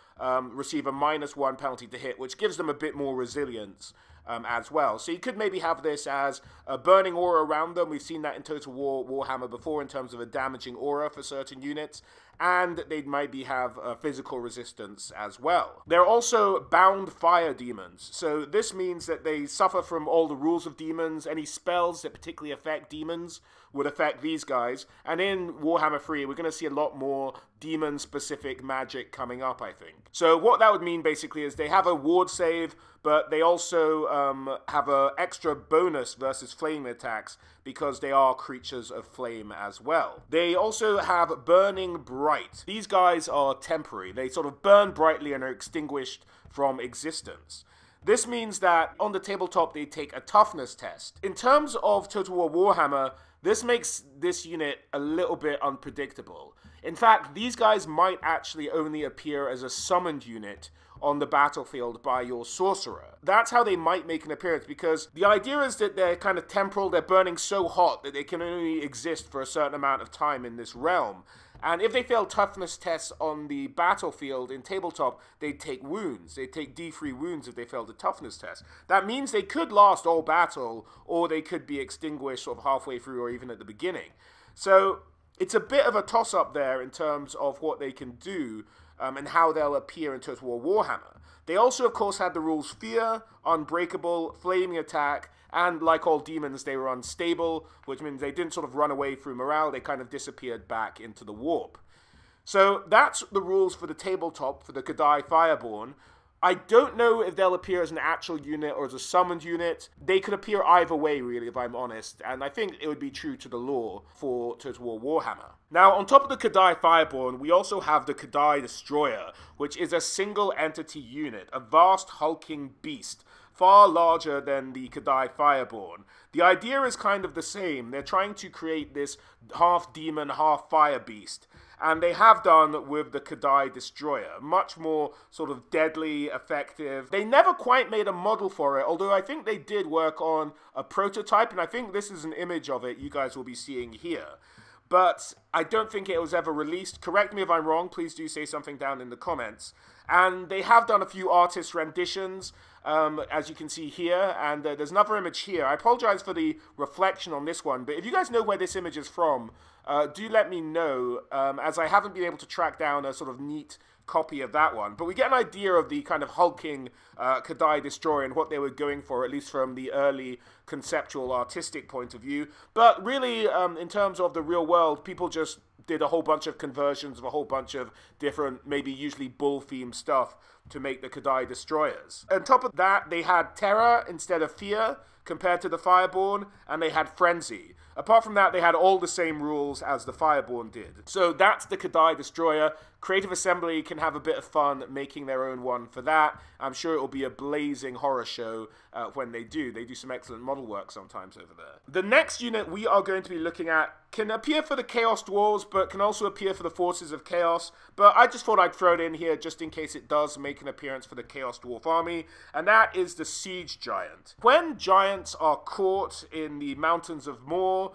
receive a -1 penalty to hit, which gives them a bit more resilience as well. So you could maybe have this as a burning aura around them. We've seen that in Total War Warhammer before in terms of a damaging aura for certain units. And they maybe have physical resistance as well. They're also bound fire demons. So this means that they suffer from all the rules of demons. Any spells that particularly affect demons would affect these guys. And in Warhammer 3, we're going to see a lot more demon-specific magic coming up, I think. So what that would mean, basically, is they have a ward save, but they also have an extra bonus versus flame attacks because they are creatures of flame as well. They also have Burning Bright. These guys are temporary. They sort of burn brightly and are extinguished from existence. This means that on the tabletop they take a toughness test. In terms of Total War Warhammer, this makes this unit a little bit unpredictable. In fact, these guys might actually only appear as a summoned unit on the battlefield by your sorcerer. That's how they might make an appearance, because the idea is that they're kind of temporal, they're burning so hot that they can only exist for a certain amount of time in this realm. And if they fail toughness tests on the battlefield in tabletop, they take wounds. They take D3 wounds if they fail the toughness test. That means they could last all battle, or they could be extinguished sort of halfway through or even at the beginning. So it's a bit of a toss-up there in terms of what they can do and how they'll appear in Total War Warhammer. They also, of course, had the rules Fear, Unbreakable, Flaming Attack, and like all demons, they were unstable, which means they didn't sort of run away through morale, they kind of disappeared back into the warp. So that's the rules for the tabletop for the Kadai Fireborn. I don't know if they'll appear as an actual unit or as a summoned unit. They could appear either way, really, if I'm honest, and I think it would be true to the lore for Total War Warhammer. Now, on top of the Kadai Fireborn, we also have the Kadai Destroyer, which is a single entity unit, a vast hulking beast, far larger than the Kadai Fireborn. The idea is kind of the same. They're trying to create this half-demon, half-fire beast. And they have done with the Kadai Destroyer. Much more sort of deadly, effective. They never quite made a model for it, although I think they did work on a prototype, and I think this is an image of it you guys will be seeing here. But I don't think it was ever released. Correct me if I'm wrong, please do say something down in the comments. And they have done a few artist renditions, as you can see here, and there's another image here. I apologize for the reflection on this one, but if you guys know where this image is from, do let me know, as I haven't been able to track down a sort of neat copy of that one. But we get an idea of the kind of hulking Kadai Destroyer and what they were going for, at least from the early conceptual artistic point of view. But really, in terms of the real world, people just did a whole bunch of conversions of a whole bunch of different, maybe usually bull-themed stuff to make the Kadai Destroyers. On top of that, they had Terror instead of Fear, compared to the Fireborn, and they had Frenzy. Apart from that, they had all the same rules as the Fireborn did. So that's the Kadai Destroyer. Creative Assembly can have a bit of fun making their own one for that. I'm sure it will be a blazing horror show when they do. They do some excellent model work sometimes over there. The next unit we are going to be looking at can appear for the Chaos Dwarfs, but can also appear for the Forces of Chaos. But I just thought I'd throw it in here just in case it does make an appearance for the Chaos Dwarf army, and that is the Siege Giant. When giants are caught in the mountains of Moor,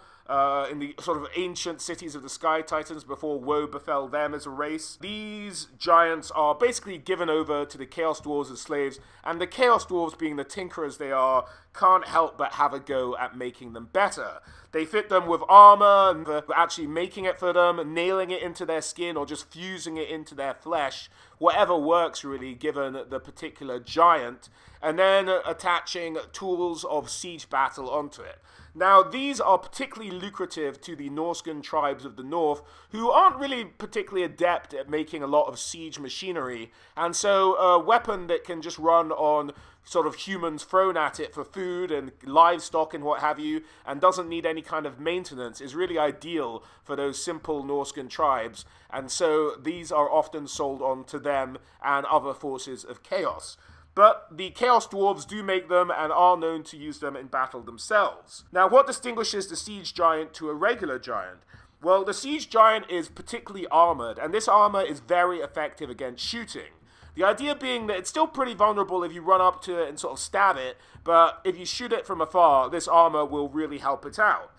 in the sort of ancient cities of the Sky Titans before woe befell them as a race, these giants are basically given over to the Chaos Dwarves as slaves, and the Chaos Dwarves, being the tinkerers they are, can't help but have a go at making them better. They fit them with armor, and actually making it for them, nailing it into their skin, or just fusing it into their flesh, whatever works really, given the particular giant, and then attaching tools of siege battle onto it. Now, these are particularly lucrative to the Norscan tribes of the north, who aren't really particularly adept at making a lot of siege machinery, and so a weapon that can just run on sort of humans thrown at it for food and livestock and what have you, and doesn't need any kind of maintenance, is really ideal for those simple Norscan tribes, and so these are often sold on to them and other forces of chaos. But the Chaos Dwarves do make them and are known to use them in battle themselves. Now, what distinguishes the Siege Giant to a regular giant? Well, the Siege Giant is particularly armored, and this armor is very effective against shooting. The idea being that it's still pretty vulnerable if you run up to it and sort of stab it, but if you shoot it from afar, this armor will really help it out.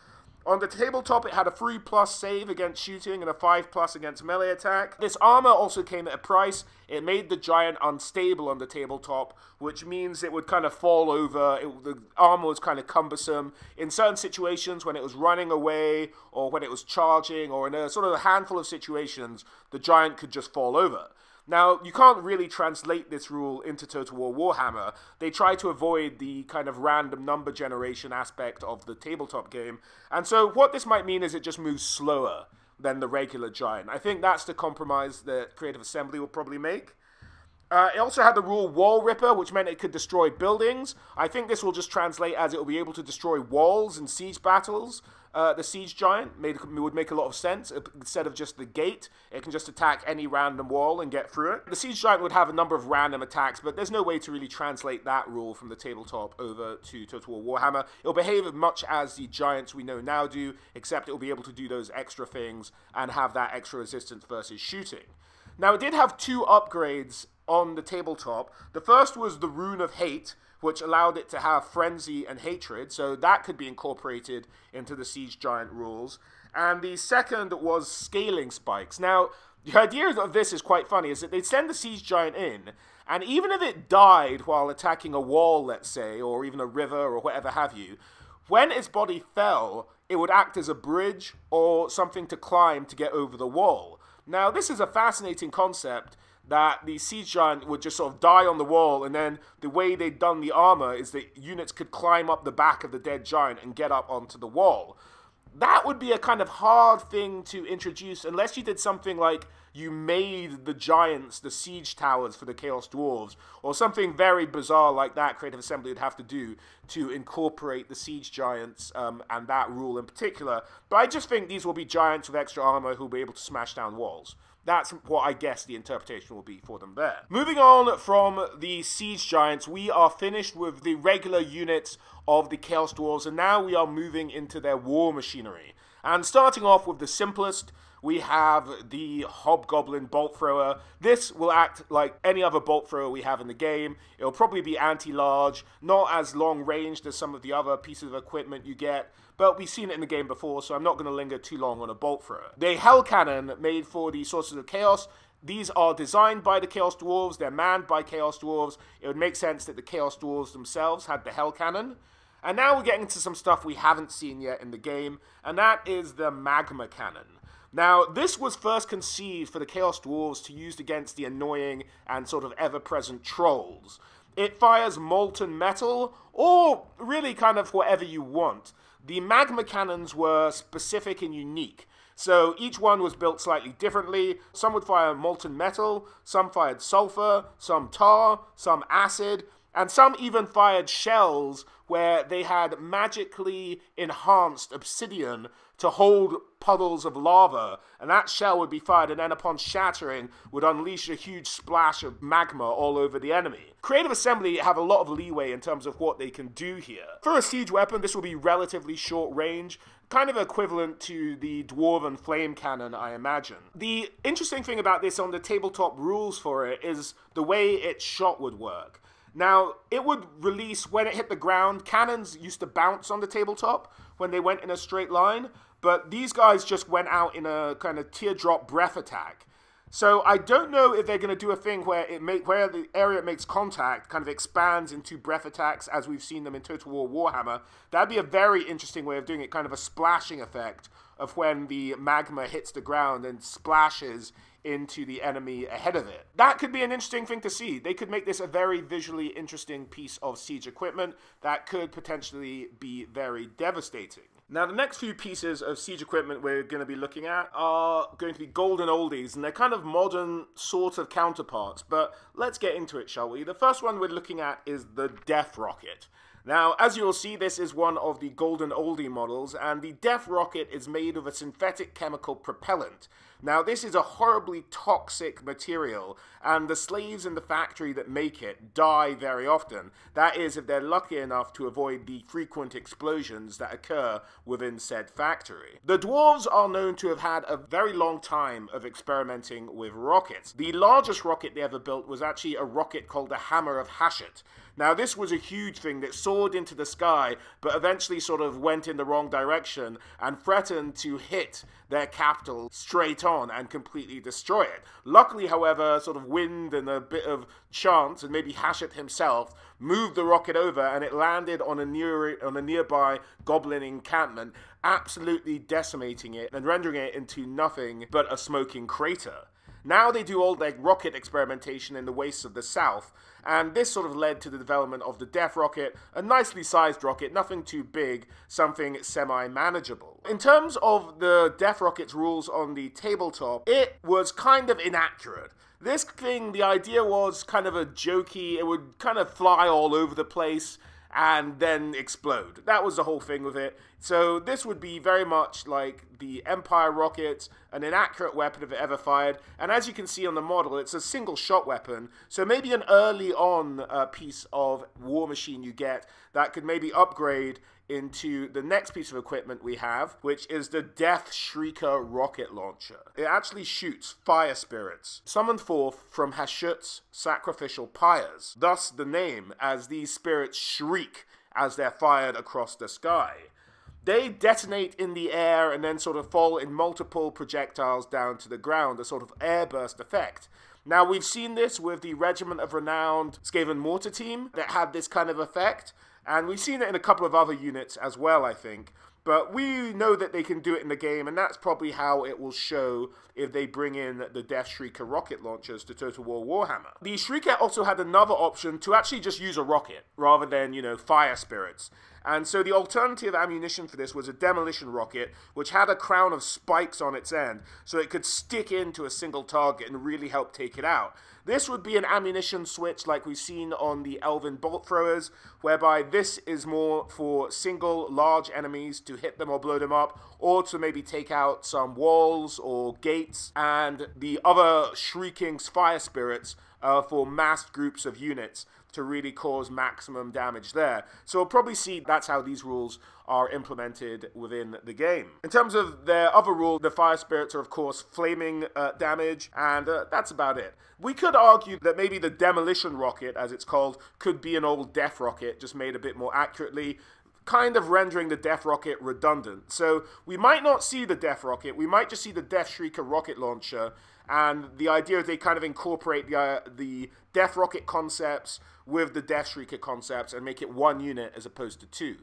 On the tabletop, it had a 3+ save against shooting and a 5+ against melee attack. This armor also came at a price. It made the giant unstable on the tabletop, which means it would kind of fall over. The armor was kind of cumbersome. In certain situations, when it was running away, or when it was charging, or in a sort of a handful of situations, the giant could just fall over. Now, you can't really translate this rule into Total War Warhammer. They try to avoid the kind of random number generation aspect of the tabletop game. And so what this might mean is it just moves slower than the regular giant. I think that's the compromise that Creative Assembly will probably make. It also had the rule Wall Ripper, which meant it could destroy buildings. I think this will just translate as it will be able to destroy walls in siege battles. The Siege Giant would make a lot of sense. Instead of just the gate, it can just attack any random wall and get through it. The Siege Giant would have a number of random attacks, but there's no way to really translate that rule from the tabletop over to Total War Warhammer. It'll behave much as the giants we know now do, except it'll be able to do those extra things and have that extra resistance versus shooting. Now, it did have 2 upgrades on the tabletop. The first was the Rune of Hate, which allowed it to have Frenzy and Hatred, so that could be incorporated into the Siege Giant rules. And the second was Scaling Spikes. Now, the idea of this is quite funny, is that they'd send the Siege Giant in, and even if it died while attacking a wall, let's say, or even a river or whatever have you, when its body fell, it would act as a bridge or something to climb to get over the wall. Now, this is a fascinating concept, that the Siege Giant would just sort of die on the wall, and then the way they'd done the armor is that units could climb up the back of the dead giant and get up onto the wall. that would be a kind of hard thing to introduce unless you did something like you made the giants the siege towers for the Chaos Dwarves, or something very bizarre like that Creative Assembly would have to do to incorporate the siege giants and that rule in particular. But I just think these will be giants with extra armor who will be able to smash down walls. That's what I guess the interpretation will be for them there. Moving on from the siege giants, we are finished with the regular units of the Chaos Dwarves, and now we are moving into their war machinery. And starting off with the simplest, we have the Hobgoblin Bolt Thrower. This will act like any other bolt thrower we have in the game. It'll probably be anti-large, not as long-ranged as some of the other pieces of equipment you get, but we've seen it in the game before, so I'm not going to linger too long on a bolt thrower. The Hell Cannon, made for the Sorcerers of Chaos. These are designed by the Chaos Dwarves, they're manned by Chaos Dwarves. It would make sense that the Chaos Dwarves themselves had the Hell Cannon. And now we're getting into some stuff we haven't seen yet in the game, and that is the Magma Cannon. Now, this was first conceived for the Chaos Dwarves to use against the annoying and sort of ever-present trolls. It fires molten metal, or really kind of whatever you want. The Magma Cannons were specific and unique, so each one was built slightly differently. Some would fire molten metal, some fired sulfur, some tar, some acid, and some even fired shells where they had magically enhanced obsidian to hold puddles of lava, and that shell would be fired, and then upon shattering would unleash a huge splash of magma all over the enemy. Creative Assembly have a lot of leeway in terms of what they can do here. For a siege weapon, this will be relatively short range, kind of equivalent to the Dwarven Flame Cannon, I imagine. The interesting thing about this on the tabletop rules for it is the way its shot would work. Now, it would release, when it hit the ground, cannons used to bounce on the tabletop when they went in a straight line, but these guys just went out in a kind of teardrop breath attack. So I don't know if they're going to do a thing where where the area it makes contact kind of expands into breath attacks as we've seen them in Total War Warhammer. That'd be a very interesting way of doing it, kind of a splashing effect of when the magma hits the ground and splashes into the enemy ahead of it. That could be an interesting thing to see. They could make this a very visually interesting piece of siege equipment that could potentially be very devastating. Now, the next few pieces of siege equipment we're going to be looking at are going to be golden oldies, and they're kind of modern sort of counterparts, but let's get into it, shall we? The first one we're looking at is the Death Rocket. Now, as you'll see, this is one of the golden oldie models, and the Death Rocket is made of a synthetic chemical propellant. Now, this is a horribly toxic material, and the slaves in the factory that make it die very often. That is, if they're lucky enough to avoid the frequent explosions that occur within said factory. The dwarves are known to have had a very long time of experimenting with rockets. The largest rocket they ever built was actually a rocket called the Hammer of Hashut. Now, this was a huge thing that soared into the sky, but eventually sort of went in the wrong direction and threatened to hit their capital straight on and completely destroy it. Luckily, however, sort of wind and a bit of chance, and maybe Hashut himself, moved the rocket over, and it landed on a nearby goblin encampment, absolutely decimating it and rendering it into nothing but a smoking crater. Now they do all their rocket experimentation in the wastes of the south, and this sort of led to the development of the Death Rocket, a nicely sized rocket, nothing too big, something semi-manageable. In terms of the Death Rocket's rules on the tabletop, it was kind of inaccurate. This thing, the idea was kind of a jokey, it would kind of fly all over the place and then explode. That was the whole thing with it. So this would be very much like the Empire rocket, an inaccurate weapon if it ever fired. And as you can see on the model, it's a single shot weapon. So maybe an early on piece of war machine you get that could maybe upgrade into the next piece of equipment we have, which is the Death Shrieker rocket launcher. It actually shoots fire spirits, summoned forth from Hashut's sacrificial pyres. Thus the name, as these spirits shriek as they're fired across the sky. They detonate in the air and then sort of fall in multiple projectiles down to the ground, a sort of airburst effect. Now, we've seen this with the Regiment of Renowned Skaven Mortar team that had this kind of effect, and we've seen it in a couple of other units as well, I think. But we know that they can do it in the game, and that's probably how it will show if they bring in the Death Shrieker rocket launchers to Total War Warhammer. The Shrieker also had another option to actually just use a rocket, rather than, fire spirits. And so the alternative ammunition for this was a demolition rocket, which had a crown of spikes on its end, so it could stick into a single target and really help take it out. This would be an ammunition switch like we've seen on the Elven bolt throwers, whereby this is more for single large enemies to hit them or blow them up, or to maybe take out some walls or gates, and the other shrieking fire spirits for massed groups of units to really cause maximum damage there. So we'll probably see that's how these rules are implemented within the game. In terms of their other rule, the fire spirits are of course flaming damage, and that's about it. We could argue that maybe the demolition rocket, as it's called, could be an old death rocket, just made a bit more accurately, kind of rendering the death rocket redundant. So we might not see the death rocket, we might just see the Death Shrieker rocket launcher, and the idea is they kind of incorporate the death rocket concepts with the Death Shrieker concepts and make it one unit as opposed to two.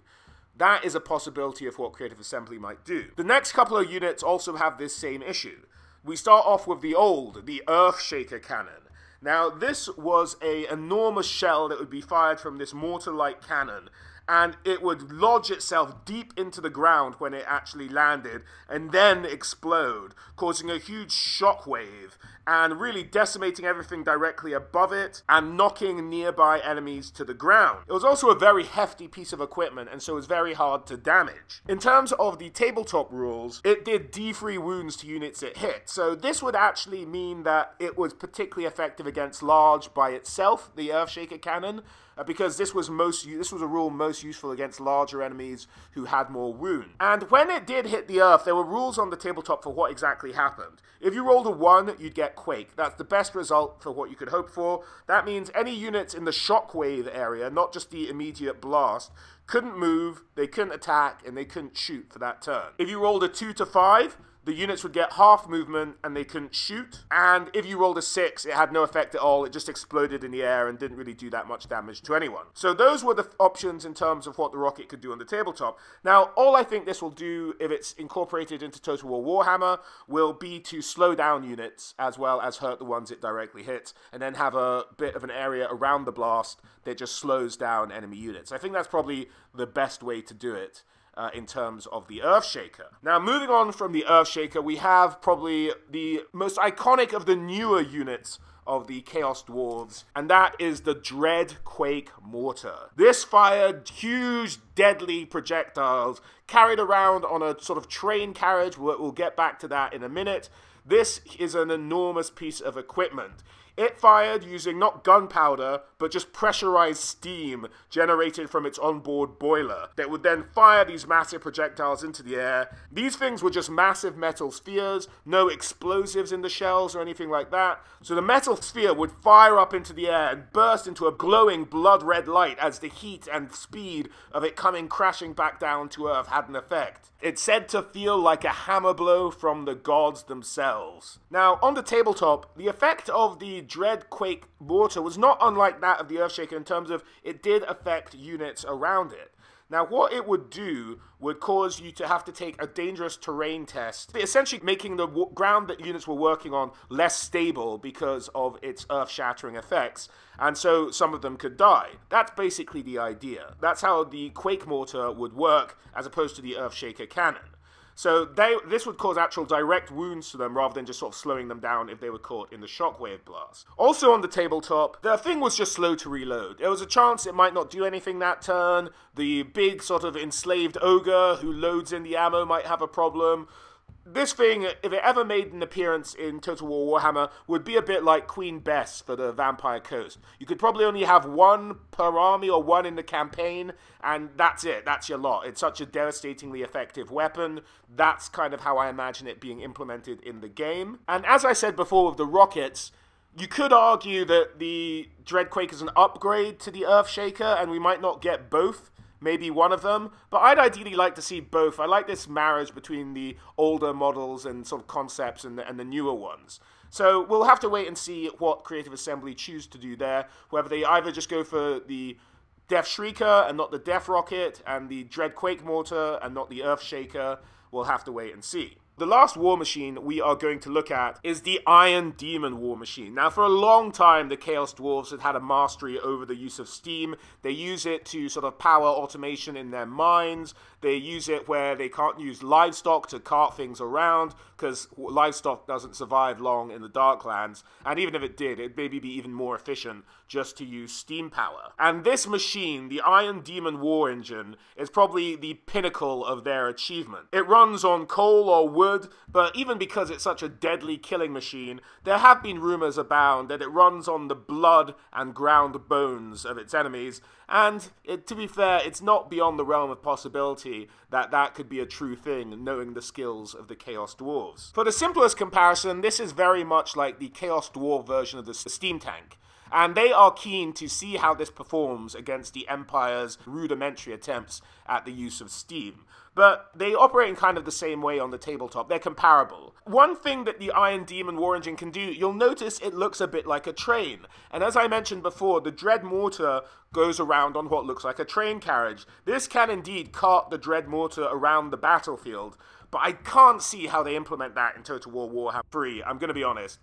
That is a possibility of what Creative Assembly might do. The next couple of units also have this same issue. We start off with the Earth Shaker cannon. Now, this was an enormous shell that would be fired from this mortar-like cannon, and it would lodge itself deep into the ground when it actually landed, and then explode, causing a huge shockwave, and really decimating everything directly above it, and knocking nearby enemies to the ground. It was also a very hefty piece of equipment, and so it was very hard to damage. In terms of the tabletop rules, it did D3 wounds to units it hit, so this would actually mean that it was particularly effective against large by itself, the Earthshaker cannon, because this was a rule most useful against larger enemies who had more wound. And when it did hit the earth, there were rules on the tabletop for what exactly happened. If you rolled a 1, you'd get Quake. That's the best result for what you could hope for. That means any units in the shockwave area, not just the immediate blast, couldn't move, they couldn't attack, and they couldn't shoot for that turn. If you rolled a 2 to 5, the units would get half movement and they couldn't shoot. And if you rolled a 6, it had no effect at all. It just exploded in the air and didn't really do that much damage to anyone. So those were the options in terms of what the rocket could do on the tabletop. Now, all I think this will do, if it's incorporated into Total War Warhammer, will be to slow down units as well as hurt the ones it directly hits, and then have a bit of an area around the blast that just slows down enemy units. I think that's probably the best way to do it. In terms of the Earthshaker. Now, moving on from the Earthshaker, we have probably the most iconic of the newer units of the Chaos Dwarfs, and that is the Dread Quake Mortar. This fired huge, deadly projectiles carried around on a sort of train carriage. We'll get back to that in a minute. This is an enormous piece of equipment. It fired using not gunpowder, but just pressurized steam generated from its onboard boiler that would then fire these massive projectiles into the air. These things were just massive metal spheres, no explosives in the shells or anything like that. So the metal sphere would fire up into the air and burst into a glowing blood-red light as the heat and speed of it coming crashing back down to Earth had an effect. It's said to feel like a hammer blow from the gods themselves. Now, on the tabletop, the effect of the Dread Quake Mortar was not unlike that of the Earthshaker in terms of it did affect units around it. Now, what it would do would cause you to have to take a dangerous terrain test, essentially making the ground that units were working on less stable because of its earth-shattering effects, and so some of them could die. That's basically the idea. That's how the Quake Mortar would work as opposed to the Earthshaker cannon. So this would cause actual direct wounds to them rather than just sort of slowing them down if they were caught in the shockwave blast. Also on the tabletop, the thing was just slow to reload. There was a chance it might not do anything that turn. The big sort of enslaved ogre who loads in the ammo might have a problem. This thing, if it ever made an appearance in Total War Warhammer, would be a bit like Queen Bess for the Vampire Coast. You could probably only have one per army or one in the campaign, and that's it. That's your lot. It's such a devastatingly effective weapon. That's kind of how I imagine it being implemented in the game. And as I said before with the rockets, you could argue that the Dreadquake is an upgrade to the Earthshaker, and we might not get both. Maybe one of them, but I'd ideally like to see both. I like this marriage between the older models and sort of concepts and the newer ones. So we'll have to wait and see what Creative Assembly choose to do there, whether they either just go for the Death Shrieker and not the Death Rocket, and the Dread Quake Mortar and not the Earthshaker. We'll have to wait and see. The last war machine we are going to look at is the Iron Demon war machine. Now, for a long time, the Chaos Dwarfs had a mastery over the use of steam. They use it to sort of power automation in their mines. They use it where they can't use livestock to cart things around, because livestock doesn't survive long in the Darklands. And even if it did, it'd maybe be even more efficient just to use steam power. And this machine, the Iron Demon war engine, is probably the pinnacle of their achievement. It runs on coal or wood, but even because it's such a deadly killing machine, there have been rumors abound that it runs on the blood and ground bones of its enemies, and to be fair, it's not beyond the realm of possibility that that could be a true thing, knowing the skills of the Chaos Dwarves. For the simplest comparison, this is very much like the Chaos Dwarf version of the steam tank. And they are keen to see how this performs against the Empire's rudimentary attempts at the use of steam. But they operate in kind of the same way on the tabletop. They're comparable. One thing that the Iron Demon war engine can do, you'll notice it looks a bit like a train. And as I mentioned before, the Dread Mortar goes around on what looks like a train carriage. This can indeed cart the Dread Mortar around the battlefield, but I can't see how they implement that in Total War Warhammer 3, I'm going to be honest.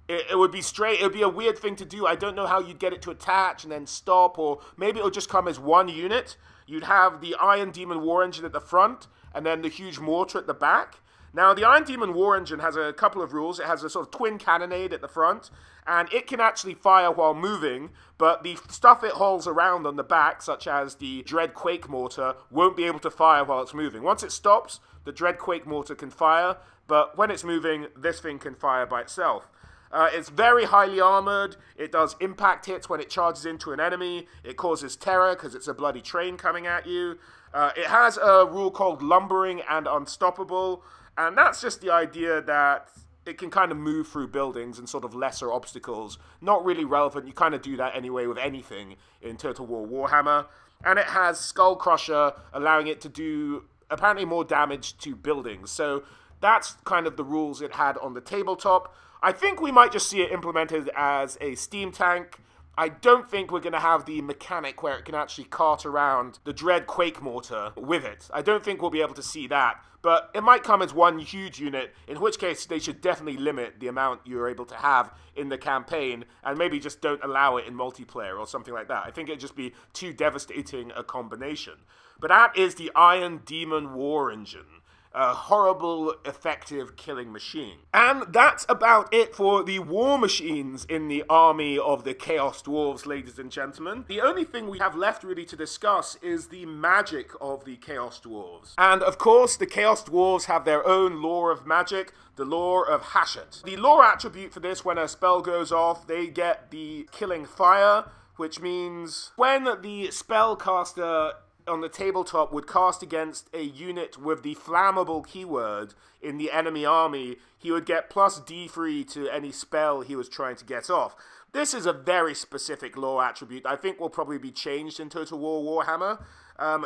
It would be straight, it would be a weird thing to do. I don't know how you'd get it to attach and then stop, or maybe it'll just come as one unit. You'd have the Iron Demon war engine at the front, and then the huge mortar at the back. Now, the Iron Demon war engine has a couple of rules. It has a sort of twin cannonade at the front, and it can actually fire while moving, but the stuff it hauls around on the back, such as the Dread Quake mortar, won't be able to fire while it's moving. Once it stops, the Dread Quake mortar can fire, but when it's moving, this thing can fire by itself. It's very highly armored. It does impact hits when it charges into an enemy. It causes terror because it's a bloody train coming at you. It has a rule called lumbering and unstoppable, and that's just the idea that it can kind of move through buildings and sort of lesser obstacles. Not really relevant. You kind of do that anyway with anything in Total War Warhammer. And it has Skull Crusher, allowing it to do apparently more damage to buildings. So that's kind of the rules it had on the tabletop. I think we might just see it implemented as a steam tank. I don't think we're going to have the mechanic where it can actually cart around the Dread Quake Mortar with it. I don't think we'll be able to see that, but it might come as one huge unit, in which case they should definitely limit the amount you're able to have in the campaign, and maybe just don't allow it in multiplayer or something like that. I think it'd just be too devastating a combination. But that is the Iron Demon war engine. A horrible, effective killing machine. And that's about it for the war machines in the army of the Chaos Dwarves, ladies and gentlemen. The only thing we have left really to discuss is the magic of the Chaos Dwarves. And of course, the Chaos Dwarves have their own lore of magic, the lore of Hashut. The lore attribute for this, when a spell goes off, they get the Killing Fire, which means when the spellcaster on the tabletop would cast against a unit with the flammable keyword in the enemy army, he would get plus D3 to any spell he was trying to get off. This is a very specific lore attribute. I think will probably be changed in Total War Warhammer.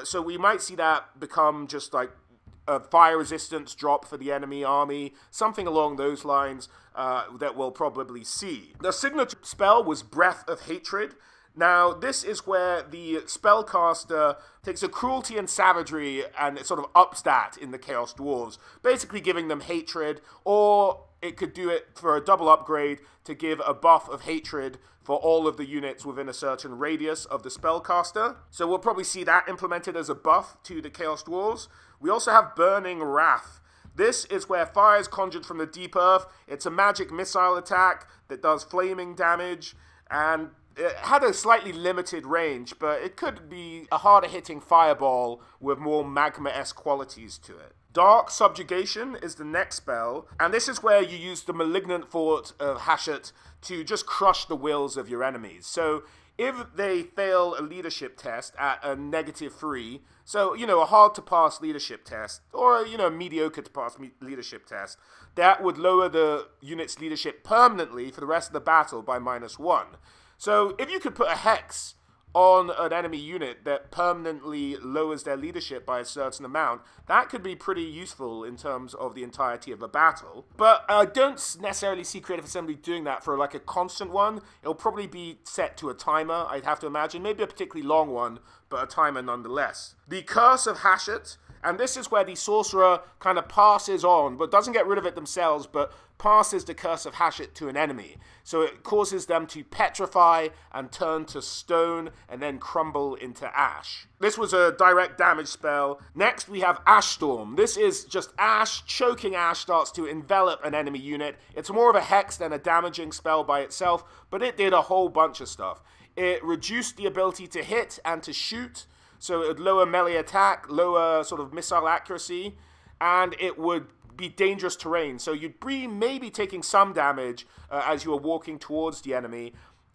So we might see that become just like a fire resistance drop for the enemy army, something along those lines that we'll probably see. The signature spell was Breath of Hatred. Now, this is where the spellcaster takes a cruelty and savagery and it sort of ups that in the Chaos Dwarves, basically giving them hatred, or it could do it for a double upgrade to give a buff of hatred for all of the units within a certain radius of the spellcaster. So we'll probably see that implemented as a buff to the Chaos Dwarves. We also have Burning Wrath. This is where fire is conjured from the deep earth. It's a magic missile attack that does flaming damage, and it had a slightly limited range, but it could be a harder hitting fireball with more magma-esque qualities to it. Dark Subjugation is the next spell, and this is where you use the Malignant Fort of Hashut to just crush the wills of your enemies. So if they fail a leadership test at a -3, so, you know, a hard-to-pass leadership test, or, you know, mediocre-to-pass leadership test, that would lower the unit's leadership permanently for the rest of the battle by -1. So if you could put a hex on an enemy unit that permanently lowers their leadership by a certain amount, that could be pretty useful in terms of the entirety of a battle. But I don't necessarily see Creative Assembly doing that for like a constant one. It'll probably be set to a timer, I'd have to imagine. Maybe a particularly long one, but a timer nonetheless. The Curse of Hashut. And this is where the sorcerer kind of passes on, but doesn't get rid of it themselves, but passes the curse of Hashut to an enemy. So it causes them to petrify and turn to stone and then crumble into ash. This was a direct damage spell. Next we have Ash Storm. This is just ash. Choking ash starts to envelop an enemy unit. It's more of a hex than a damaging spell by itself, but it did a whole bunch of stuff. It reduced the ability to hit and to shoot. So it would lower melee attack, lower sort of missile accuracy, and it would be dangerous terrain. So you'd be maybe taking some damage as you were walking towards the enemy.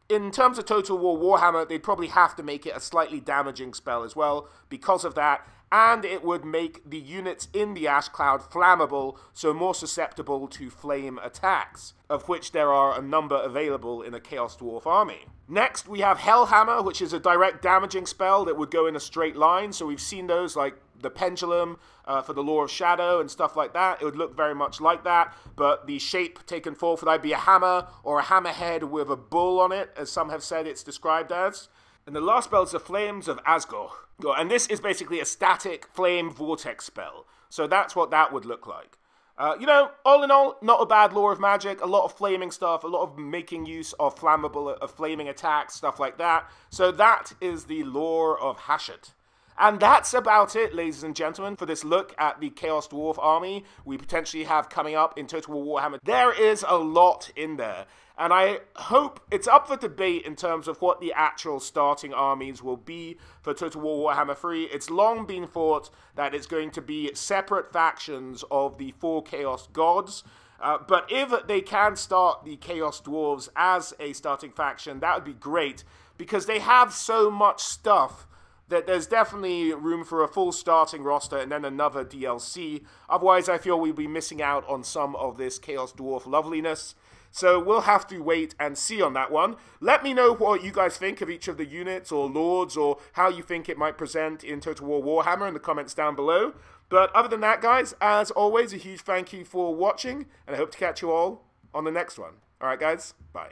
In terms of Total War Warhammer, they'd probably have to make it a slightly damaging spell as well because of that. And it would make the units in the Ash Cloud flammable, so more susceptible to flame attacks, of which there are a number available in a Chaos Dwarf army. Next, we have Hellhammer, which is a direct damaging spell that would go in a straight line. So we've seen those like the Pendulum for the Law of Shadow and stuff like that. It would look very much like that, but the shape taken forth would either be a hammer or a hammerhead with a bull on it, as some have said it's described as. And the last spell is the Flames of Asgore. And this is basically a static flame vortex spell. So that's what that would look like. You know, all in all, not a bad lore of magic. A lot of flaming stuff, a lot of making use of flaming attacks, stuff like that. So that is the lore of Hashut. And that's about it, ladies and gentlemen, for this look at the Chaos Dwarf army we potentially have coming up in Total War Warhammer. There is a lot in there, and I hope it's up for debate in terms of what the actual starting armies will be for Total War Warhammer 3. It's long been thought that it's going to be separate factions of the 4 Chaos Gods, but if they can start the Chaos Dwarves as a starting faction, that would be great, because they have so much stuff that there's definitely room for a full starting roster and then another DLC. Otherwise, I feel we'll be missing out on some of this Chaos Dwarf loveliness. So we'll have to wait and see on that one. Let me know what you guys think of each of the units or lords, or how you think it might present in Total War Warhammer in the comments down below. But other than that, guys, as always, a huge thank you for watching, and I hope to catch you all on the next one. Alright, guys, bye.